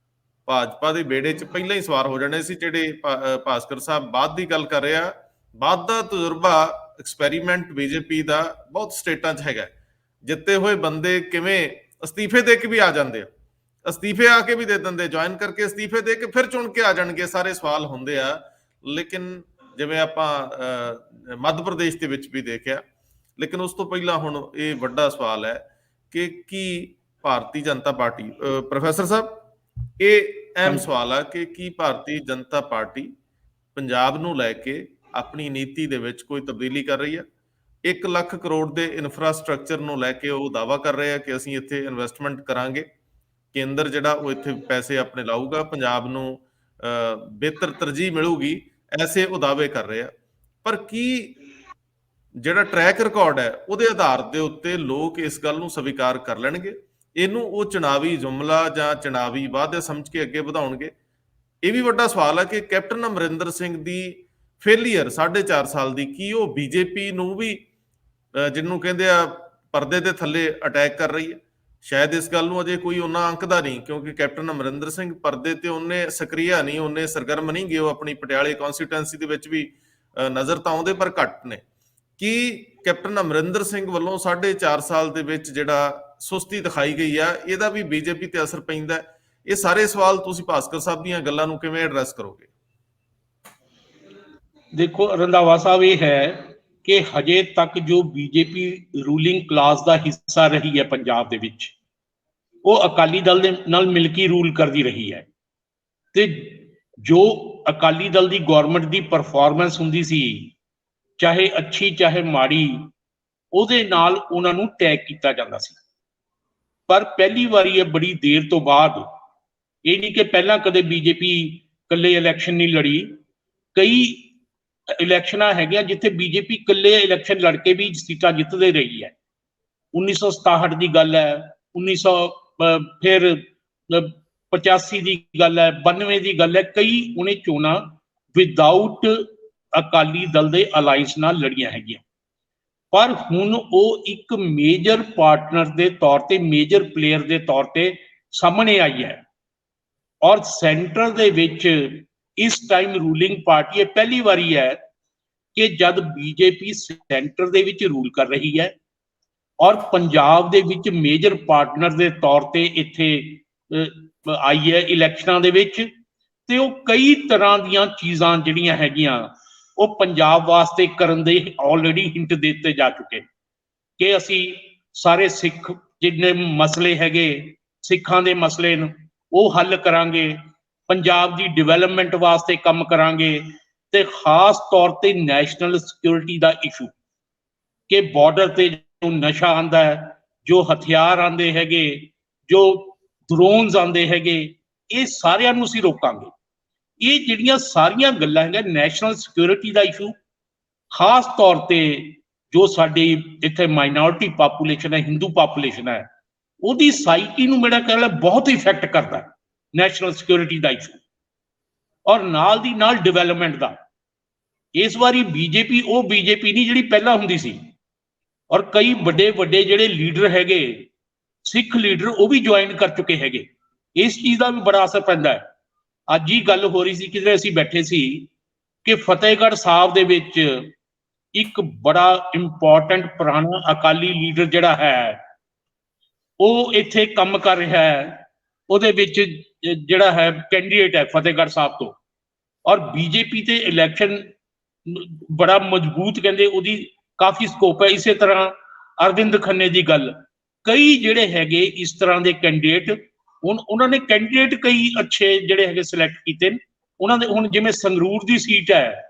ਭਾਜਪਾ ਦੇ ਬੇੜੇ 'ਚ ਪਹਿਲਾਂ ਹੀ ਸਵਾਰ ਹੋ ਜਾਣੇ ਸੀ। ਜਿਹੜੇ ਭਾਸਕਰ ਸਾਹਿਬ ਬਾਅਦ ਦੀ ਗੱਲ ਕਰ ਰਿਹਾ, ਬਾਅਦ ਦਾ ਤਜਰਬਾ ਐਕਸਪੈਰੀਮੈਂਟ ਬੀਜੇਪੀ ਦਾ ਬਹੁਤ ਸਟੇਟਾਂ 'ਚ ਹੈਗਾ। ਜਿੱਤੇ ਹੋਏ ਬੰਦੇ ਕਿਵੇਂ ਅਸਤੀਫੇ ਦੇ ਕੇ ਵੀ ਆ ਜਾਂਦੇ ਆ, ਅਸਤੀਫੇ ਆ ਕੇ ਵੀ ਦੇ ਦਿੰਦੇ, ਜੁਆਇਨ ਕਰਕੇ ਅਸਤੀਫੇ ਦੇ ਕੇ ਫਿਰ ਚੁਣ ਕੇ ਆ ਜਾਣਗੇ, ਸਾਰੇ ਸਵਾਲ ਹੁੰਦੇ ਆ। ਲੇਕਿਨ ਜਿਵੇਂ ਆਪਾਂ ਮੱਧ ਪ੍ਰਦੇਸ਼ ਦੇ ਵਿੱਚ ਵੀ ਦੇਖਿਆ। ਲੇਕਿਨ ਉਸ ਤੋਂ ਪਹਿਲਾਂ ਹੁਣ ਇਹ ਵੱਡਾ ਸਵਾਲ ਹੈ ਕਿ ਕੀ ਭਾਰਤੀ ਜਨਤਾ ਪਾਰਟੀ, ਪ੍ਰੋਫੈਸਰ ਸਾਹਿਬ, ਇਹ ਅਹਿਮ ਸਵਾਲ ਆ ਕਿ ਕੀ ਭਾਰਤੀ ਜਨਤਾ ਪਾਰਟੀ ਪੰਜਾਬ ਨੂੰ ਲੈ ਕੇ ਆਪਣੀ ਨੀਤੀ ਦੇ ਵਿੱਚ ਕੋਈ ਤਬਦੀਲੀ ਕਰ ਰਹੀ ਹੈ? 1 ਲੱਖ ਕਰੋੜ ਦੇ ਇਨਫਰਾਸਟ੍ਰਕਚਰ ਨੂੰ ਲੈ ਕੇ ਉਹ ਦਾਅਵਾ ਕਰ ਰਹੇ ਆ ਕਿ ਅਸੀਂ ਇੱਥੇ ਇਨਵੈਸਟਮੈਂਟ ਕਰਾਂਗੇ, ਕੇਂਦਰ ਜਿਹੜਾ ਉਹ ਇੱਥੇ ਪੈਸੇ ਆਪਣੇ ਲਾਊਗਾ, ਪੰਜਾਬ ਨੂੰ ਬਿਹਤਰ ਤਰਜੀਹ ਮਿਲੂਗੀ, ਐਸੇ ਉਹ ਦਾਅਵੇ ਕਰ ਰਹੇ ਆ। ਪਰ ਕੀ ਜਿਹੜਾ ਟਰੈਕ ਰਿਕਾਰਡ ਹੈ ਉਹਦੇ ਆਧਾਰ ਦੇ ਉੱਤੇ ਲੋਕ ਇਸ ਗੱਲ ਨੂੰ ਸਵੀਕਾਰ ਕਰ ਲੈਣਗੇ? ਇਹਨੂੰ ਉਹ ਚੁਣਾਵੀ ਜੁਮਲਾ ਜਾਂ ਚੁਣਾਵੀ ਵਾਅਦੇ ਸਮਝ ਕੇ ਅੱਗੇ ਵਧਾਉਣਗੇ? ਇਹ ਵੀ ਵੱਡਾ ਸਵਾਲ ਹੈ ਕਿ ਕੈਪਟਨ ਅਮਰਿੰਦਰ ਸਿੰਘ ਦੀ ਫੇਲੀਅਰ 4.5 ਸਾਲ ਦੀ, ਕੀ ਉਹ ਬੀਜੇਪੀ ਨੂੰ ਵੀ ਜਿਹਨੂੰ ਕਹਿੰਦੇ ਆ ਪਰਦੇ ਦੇ ਥੱਲੇ ਅਟੈਕ ਕਰ ਰਹੀ ਹੈ? ਸ਼ਾਇਦ ਇਸ ਗੱਲ ਨੂੰ ਅਜੇ ਕੋਈ ਉਹਨਾਂ ਅੰਕਦਾ ਨਹੀਂ, ਕਿਉਂਕਿ ਕੈਪਟਨ ਅਮਰਿੰਦਰ ਸਿੰਘ ਪਰਦੇ ਤੇ ਉਹਨੇ ਸਕਰੀਆ ਨਹੀਂ, ਉਹਨੇ ਸਰਗਰਮ ਨਹੀਂ ਗਏ। ਉਹ ਆਪਣੀ ਪਟਿਆਲੇ ਕੌਂਸਟੀਟੂਐਂਸੀ ਦੇ ਵਿੱਚ ਵੀ ਨਜ਼ਰ ਤਾਂ ਆਉਂਦੇ ਪਰ ਘੱਟ ਨੇ। ਕੀ ਕੈਪਟਨ ਅਮਰਿੰਦਰ ਸਿੰਘ ਵੱਲੋਂ 4.5 ਸਾਲ ਦੇ ਵਿੱਚ ਜਿਹੜਾ ਸੁਸਤੀ ਦਿਖਾਈ ਗਈ ਆ, ਇਹਦਾ ਵੀ ਬੀਜੇਪੀ ਤੇ ਅਸਰ ਪੈਂਦਾ? ਇਹ ਸਾਰੇ ਸਵਾਲ ਤੁਸੀਂ ਭਾਸਕਰ ਸਾਹਿਬ ਦੀਆਂ ਗੱਲਾਂ ਨੂੰ ਕਿਵੇਂ ਐਡਰੈਸ ਕਰੋਗੇ? ਦੇਖੋ ਰੰਧਾਵਾ ਸਾਹਿਬ, ਇਹ ਹੈ ਕਿ ਹਜੇ ਤੱਕ ਜੋ ਬੀਜੇਪੀ ਰੂਲਿੰਗ ਕਲਾਸ ਦਾ ਹਿੱਸਾ ਰਹੀ ਹੈ ਪੰਜਾਬ ਦੇ ਵਿੱਚ, ਉਹ ਅਕਾਲੀ ਦਲ ਦੇ ਨਾਲ ਮਿਲ ਕੇ ਰੂਲ ਕਰਦੀ ਰਹੀ ਹੈ। ਤੇ ਜੋ ਅਕਾਲੀ ਦਲ ਦੀ ਗਵਰਨਮੈਂਟ ਦੀ ਪਰਫਾਰਮੈਂਸ ਹੁੰਦੀ ਸੀ, ਚਾਹੇ ਅੱਛੀ ਚਾਹੇ ਮਾੜੀ, ਉਹਦੇ ਨਾਲ ਉਹਨਾਂ ਨੂੰ ਟੈਗ ਕੀਤਾ ਜਾਂਦਾ ਸੀ। ਪਰ ਪਹਿਲੀ ਵਾਰੀ ਇਹ ਬੜੀ ਦੇਰ ਤੋਂ ਬਾਅਦ, ਇਹ ਨਹੀਂ ਕਿ ਪਹਿਲਾਂ ਕਦੇ ਬੀਜੇਪੀ ਇਕੱਲੇ ਇਲੈਕਸ਼ਨ ਨਹੀਂ ਲੜੀ, ਕਈ ਇਲੈਕਸ਼ਨਾਂ ਹੈਗੀਆਂ ਜਿੱਥੇ ਬੀਜੇਪੀ ਇਕੱਲੇ ਇਲੈਕਸ਼ਨ ਲੜ ਕੇ ਵੀ ਸੀਟਾਂ ਜਿੱਤਦੇ ਰਹੀ ਹੈ। 1967 ਦੀ ਗੱਲ ਹੈ, 1900 ਫਿਰ 85 ਦੀ ਗੱਲ ਹੈ, 92 ਦੀ ਗੱਲ ਹੈ। ਕਈ ਉਹਨੇ ਚੋਣਾਂ ਵਿਦਆਊਟ ਅਕਾਲੀ ਦਲ ਦੇ ਅਲਾਈਅੰਸ ਨਾਲ ਲੜੀਆਂ ਹੈਗੀਆਂ। ਪਰ ਹੁਣ ਉਹ ਇੱਕ ਮੇਜਰ ਪਾਰਟਨਰ ਦੇ ਤੌਰ ਤੇ, ਮੇਜਰ ਪਲੇਅਰ ਦੇ ਤੌਰ ਤੇ ਸਾਹਮਣੇ ਆਈ ਹੈ। ਔਰ ਸੈਂਟਰ ਦੇ ਵਿੱਚ ਇਸ ਟਾਈਮ ਰੂਲਿੰਗ ਪਾਰਟੀ, ਇਹ ਪਹਿਲੀ ਵਾਰੀ ਹੈ ਕਿ ਜਦ ਬੀਜੇਪੀ ਸੈਂਟਰ ਦੇ ਵਿੱਚ ਰੂਲ ਕਰ ਰਹੀ ਹੈ ਔਰ ਪੰਜਾਬ ਦੇ ਵਿੱਚ ਮੇਜਰ ਪਾਰਟਨਰ ਦੇ ਤੌਰ ਤੇ ਇੱਥੇ ਆਈ ਹੈ ਇਲੈਕਸ਼ਨਾਂ ਦੇ ਵਿੱਚ, ਤੇ ਉਹ ਕਈ ਤਰ੍ਹਾਂ ਦੀਆਂ ਚੀਜ਼ਾਂ ਜਿਹੜੀਆਂ ਹੈਗੀਆਂ ਉਹ ਪੰਜਾਬ ਵਾਸਤੇ ਕਰਨ ਦੇ ਆਲਰੇਡੀ ਹਿੰਟ ਦਿੱਤੇ ਜਾ ਚੁੱਕੇ ਕਿ ਅਸੀਂ ਸਾਰੇ ਸਿੱਖ ਜਿੰਨੇ ਮਸਲੇ ਹੈਗੇ, ਸਿੱਖਾਂ ਦੇ ਮਸਲੇ ਨੂੰ ਉਹ ਹੱਲ ਕਰਾਂਗੇ, ਪੰਜਾਬ ਦੀ ਡਿਵੈਲਪਮੈਂਟ ਵਾਸਤੇ ਕੰਮ ਕਰਾਂਗੇ, ਤੇ ਖਾਸ ਤੌਰ ਤੇ ਨੈਸ਼ਨਲ ਸਿਕਿਉਰਿਟੀ ਦਾ ਇਸ਼ੂ ਕਿ ਬਾਰਡਰ ਤੇ ਜੋ ਨਸ਼ਾ ਆਂਦਾ ਹੈ, ਜੋ ਹਥਿਆਰ ਆਂਦੇ ਹੈਗੇ, ਜੋ ਡਰੋਨਸ ਆਂਦੇ ਹੈਗੇ, ਇਹ ਸਾਰਿਆਂ ਨੂੰ ਅਸੀਂ ਰੋਕਾਂਗੇ। ਇਹ ਜਿਹੜੀਆਂ ਸਾਰੀਆਂ ਗੱਲਾਂ ਹੈਗੀਆਂ, ਨੈਸ਼ਨਲ ਸਿਕਿਉਰਿਟੀ ਦਾ ਇਸ਼ੂ, ਖਾਸ ਤੌਰ ਤੇ ਜੋ ਸਾਡੀ ਇੱਥੇ ਮਾਈਨੋਰਿਟੀ ਪਾਪੂਲੇਸ਼ਨ ਹੈ, ਹਿੰਦੂ ਪਾਪੂਲੇਸ਼ਨ ਹੈ, ਉਹਦੀ ਸਾਈਕੀ ਨੂੰ ਮੇਰਾ ਖਿਆਲ ਹੈ ਬਹੁਤ ਇਫੈਕਟ ਕਰਦਾ ਨੈਸ਼ਨਲ ਸਿਕਿਉਰਿਟੀ ਦਾ ਇਸ਼ੂ, ਔਰ ਨਾਲ ਦੀ ਨਾਲ ਡਿਵੈਲਪਮੈਂਟ ਦਾ। ਇਸ ਵਾਰੀ ਬੀਜੇਪੀ ਉਹ ਬੀਜੇਪੀ ਨਹੀਂ ਜਿਹੜੀ ਪਹਿਲਾਂ ਹੁੰਦੀ ਸੀ, ਔਰ ਕਈ ਵੱਡੇ ਵੱਡੇ ਜਿਹੜੇ ਲੀਡਰ ਹੈਗੇ, ਸਿੱਖ ਲੀਡਰ, ਉਹ ਵੀ ਜੁਆਇਨ ਕਰ ਚੁੱਕੇ ਹੈਗੇ। ਇਸ ਚੀਜ਼ ਦਾ ਵੀ ਬੜਾ ਅਸਰ ਪੈਂਦਾ ਹੈ। ਅੱਜ ਹੀ ਗੱਲ ਹੋ ਰਹੀ ਸੀ, ਕਿਤੇ ਅਸੀਂ ਬੈਠੇ ਸੀ, ਕਿ ਫਤਿਹਗੜ੍ਹ ਸਾਹਿਬ ਦੇ ਵਿੱਚ ਇੱਕ ਬੜਾ ਇੰਪੋਰਟੈਂਟ ਪੁਰਾਣਾ ਅਕਾਲੀ ਲੀਡਰ ਜਿਹੜਾ ਹੈ, ਉਹ ਇੱਥੇ ਕੰਮ ਕਰ ਰਿਹਾ ਹੈ। ਉਹਦੇ ਵਿੱਚ ਜਿਹੜਾ ਹੈ ਕੈਂਡੀਡੇਟ ਹੈ ਫਤਿਹਗੜ੍ਹ ਸਾਹਿਬ ਤੋਂ, ਔਰ ਬੀਜੇਪੀ ਤੇ ਇਲੈਕਸ਼ਨ ਬੜਾ ਮਜ਼ਬੂਤ, ਕਹਿੰਦੇ ਉਹਦੀ ਕਾਫੀ ਸਕੋਪ ਹੈ। ਇਸੇ ਤਰ੍ਹਾਂ ਅਰਵਿੰਦ ਖੰਨੇ ਦੀ ਗੱਲ, ਕਈ ਜਿਹੜੇ ਹੈਗੇ ਇਸ ਤਰ੍ਹਾਂ ਦੇ ਕੈਂਡੀਡੇਟ, ਉਹਨਾਂ ਨੇ ਕੈਂਡੀਡੇਟ ਕਈ ਅੱਛੇ ਜਿਹੜੇ ਹੈਗੇ ਸਿਲੈਕਟ ਕੀਤੇ ਨੇ। ਉਹਨਾਂ ਦੇ ਹੁਣ ਜਿਵੇਂ ਸੰਗਰੂਰ ਦੀ ਸੀਟ ਹੈ,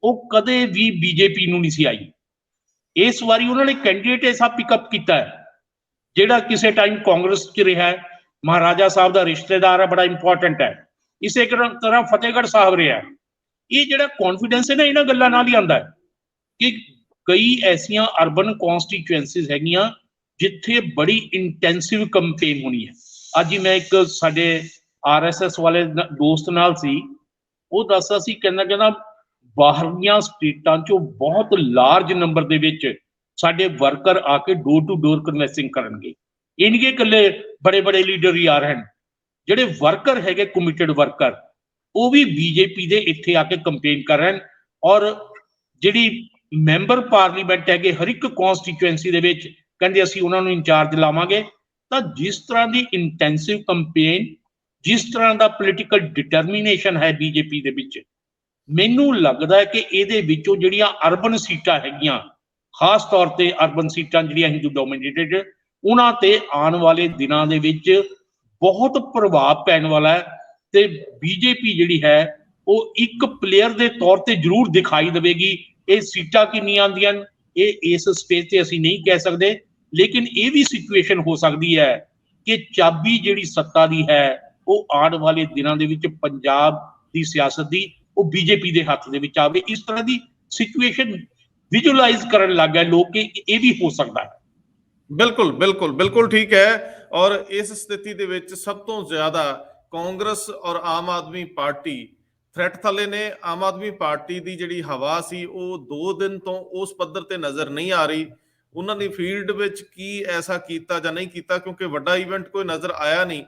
ਉਹ ਕਦੇ ਵੀ ਬੀਜੇਪੀ ਨੂੰ ਨਹੀਂ ਸੀ ਆਈ। ਇਸ ਵਾਰੀ ਉਹਨਾਂ ਨੇ ਕੈਂਡੀਡੇਟ ਐਸਾ ਪਿਕਅਪ ਕੀਤਾ ਹੈ ਜਿਹੜਾ ਕਿਸੇ ਟਾਈਮ ਕਾਂਗਰਸ 'ਚ ਰਿਹਾ ਹੈ, ਮਹਾਰਾਜਾ ਸਾਹਿਬ ਦਾ ਰਿਸ਼ਤੇਦਾਰ ਹੈ, ਬੜਾ ਇੰਪੋਰਟੈਂਟ ਹੈ। ਇਸੇ ਤਰ੍ਹਾਂ ਫਤਿਹਗੜ੍ਹ ਸਾਹਿਬ ਰਿਹਾ। ਇਹ ਜਿਹੜਾ ਕੌਨਫੀਡੈਂਸ ਹੈ ਨਾ, ਇਹਨਾਂ ਗੱਲਾਂ ਨਾਲ ਹੀ ਆਉਂਦਾ ਹੈ ਕਿ ਕਈ ਐਸੀਆਂ ਅਰਬਨ ਕੌਂਸਟੀਚੁਐਂਸੀਜ਼ ਹੈਗੀਆਂ ਜਿੱਥੇ ਬੜੀ ਇੰਟੈਂਸਿਵ ਕੰਪੇਨ ਹੋਣੀ ਹੈ। ਅੱਜ ਹੀ ਮੈਂ ਇੱਕ ਸਾਡੇ RSS ਵਾਲੇ ਦੋਸਤ ਨਾਲ ਸੀ, ਉਹ ਦੱਸਦਾ ਸੀ, ਕਹਿੰਦਾ ਬਾਹਰਲੀਆਂ ਸਟੇਟਾਂ 'ਚੋਂ ਬਹੁਤ ਲਾਰਜ ਨੰਬਰ ਦੇ ਵਿੱਚ ਸਾਡੇ ਵਰਕਰ ਆ ਕੇ ਡੋਰ ਟੂ ਡੋਰ ਕਨਵੈਂਸਿੰਗ ਕਰਨਗੇ। ਇਹ ਨਹੀਂ ਕਿ ਇਕੱਲੇ ਬੜੇ ਬੜੇ ਲੀਡਰ ਹੀ ਆ ਰਹੇ ਹਨ, ਜਿਹੜੇ ਵਰਕਰ ਹੈਗੇ ਕਮਿਟਡ ਵਰਕਰ, ਉਹ ਵੀ ਬੀਜੇਪੀ ਦੇ ਇੱਥੇ ਆ ਕੇ ਕੰਪੇਨ ਕਰ ਰਹੇ ਹਨ। ਔਰ ਜਿਹੜੀ ਮੈਂਬਰ ਪਾਰਲੀਮੈਂਟ ਹੈਗੇ ਹਰ ਇੱਕ ਕੌਂਸਟੀਚੁਐਂਸੀ ਦੇ ਵਿੱਚ, ਕਹਿੰਦੇ ਅਸੀਂ ਉਹਨਾਂ ਨੂੰ ਇੰਚਾਰਜ ਲਾਵਾਂਗੇ। ਤਾਂ ਜਿਸ ਤਰ੍ਹਾਂ ਦੀ ਇੰਟੈਂਸਿਵ ਕੰਪੇਨ, ਜਿਸ ਤਰ੍ਹਾਂ ਦਾ ਪੋਲੀਟੀਕਲ ਡਿਟਰਮੀਨੇਸ਼ਨ ਹੈ ਬੀਜੇਪੀ ਦੇ ਵਿੱਚ, ਮੈਨੂੰ ਲੱਗਦਾ ਹੈ ਕਿ ਇਹਦੇ ਵਿੱਚੋਂ ਜਿਹੜੀਆਂ ਅਰਬਨ ਸੀਟਾਂ ਹੈਗੀਆਂ, ਖਾਸ ਤੌਰ ਤੇ ਅਰਬਨ ਸੀਟਾਂ ਜਿਹੜੀਆਂ ਹਿੰਦੂ ਡੋਮੀਨੇਟਡ, ਉਹਨਾਂ ਤੇ ਆਉਣ ਵਾਲੇ ਦਿਨਾਂ ਦੇ ਵਿੱਚ ਬਹੁਤ ਪ੍ਰਭਾਵ ਪੈਣ ਵਾਲਾ ਹੈ। ਤੇ ਬੀਜੇਪੀ ਜਿਹੜੀ ਹੈ ਉਹ ਇੱਕ ਪਲੇਅਰ ਦੇ ਤੌਰ ਤੇ ਜ਼ਰੂਰ ਦਿਖਾਈ ਦੇਵੇਗੀ। ਇਹ ਸੀਟਾਂ ਕਿੰਨੀਆਂ ਆਉਂਦੀਆਂ ਇਹ ਇਸ ਸਟੇਜ ਤੇ ਅਸੀਂ ਨਹੀਂ ਕਹਿ ਸਕਦੇ, ਲੇਕਿਨ ਇਹ ਵੀ ਸਿਚੁਏਸ਼ਨ ਹੋ ਸਕਦੀ ਹੈ ਕਿ ਚਾਬੀ ਜਿਹੜੀ ਸੱਤਾ ਦੀ ਹੈ ਉਹ ਆਉਣ ਵਾਲੇ ਦਿਨਾਂ ਦੇ ਵਿੱਚ ਪੰਜਾਬ ਦੀ ਸਿਆਸਤ ਦੀ, ਉਹ ਬੀਜੇਪੀ ਦੇ ਹੱਥ ਦੇ ਵਿੱਚ ਆਵੇ। ਇਸ ਤਰ੍ਹਾਂ ਦੀ ਸਿਚੁਏਸ਼ਨ ਵਿਜ਼ੂਅਲਾਈਜ਼ ਕਰਨ ਲੱਗ ਗਏ ਲੋਕ ਕਿ ਇਹ ਵੀ ਹੋ ਸਕਦਾ ਹੈ। ਬਿਲਕੁਲ ਬਿਲਕੁਲ ਬਿਲਕੁਲ ਠੀਕ ਹੈ। ਔਰ ਇਸ ਸਥਿਤੀ ਦੇ ਵਿੱਚ ਸਭ ਤੋਂ ਜ਼ਿਆਦਾ ਕਾਂਗਰਸ ਔਰ ਆਮ ਆਦਮੀ ਪਾਰਟੀ ਥ੍ਰੈਟ ਥੱਲੇ ਨੇ। ਆਮ ਆਦਮੀ ਪਾਰਟੀ ਦੀ ਜਿਹੜੀ ਹਵਾ ਸੀ ਉਹ 2 ਦਿਨ ਤੋਂ ਉਸ ਪੱਧਰ ਤੇ ਨਜ਼ਰ ਨਹੀਂ ਆ ਰਹੀ। ਉਹਨਾਂ ਨੇ ਫੀਲਡ ਵਿੱਚ ਕੀ ਐਸਾ ਕੀਤਾ ਜਾਂ ਨਹੀਂ ਕੀਤਾ, ਕਿਉਂਕਿ ਵੱਡਾ ਇਵੈਂਟ ਕੋਈ ਨਜ਼ਰ ਆਇਆ ਨਹੀਂ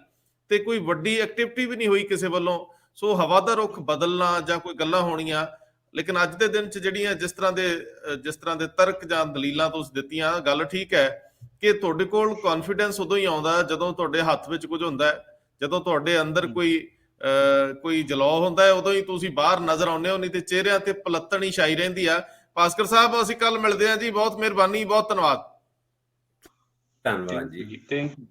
ਤੇ ਕੋਈ ਵੱਡੀ ਐਕਟੀਵਿਟੀ ਵੀ ਨਹੀਂ ਹੋਈ ਕਿਸੇ ਵੱਲੋਂ। ਸੋ ਹਵਾ ਦਾ ਰੁਖ ਬਦਲਣਾ ਜਾਂ ਕੋਈ ਗੱਲਾਂ ਹੋਣੀਆਂ, ਲੇਕਿਨ ਅੱਜ ਦੇ ਦਿਨ 'ਚ ਜਿਹੜੀਆਂ ਜਿਸ ਤਰ੍ਹਾਂ ਦੇ ਤਰਕ ਜਾਂ ਦਲੀਲਾਂ ਤੁਸੀਂ ਦਿੱਤੀਆਂ, ਗੱਲ ਠੀਕ ਹੈ ਕਿ ਤੁਹਾਡੇ ਕੋਲ ਕੌਨਫੀਡੈਂਸ ਉਦੋਂ ਹੀ ਆਉਂਦਾ ਜਦੋਂ ਤੁਹਾਡੇ ਹੱਥ ਵਿੱਚ ਕੁਝ ਹੁੰਦਾ ਹੈ, ਜਦੋਂ ਤੁਹਾਡੇ ਅੰਦਰ ਕੋਈ ਜਲਾਅ ਹੁੰਦਾ ਹੈ, ਉਦੋਂ ਹੀ ਤੁਸੀਂ ਬਾਹਰ ਨਜ਼ਰ ਆਉਂਦੇ ਹੋ, ਨਹੀਂ ਤੇ ਚਿਹਰਿਆਂ ਤੇ ਪਲੱਤਣ ਹੀ ਛਾਈ ਰਹਿੰਦੀ ਆ। ਭਾਸਕਰ ਸਾਹਿਬ, ਅਸੀਂ ਕੱਲ ਮਿਲਦੇ ਹਾਂ ਜੀ। ਬਹੁਤ ਮਿਹਰਬਾਨੀ, ਬਹੁਤ ਧੰਨਵਾਦ। ਧੰਨਵਾਦ ਜੀ। Thank you.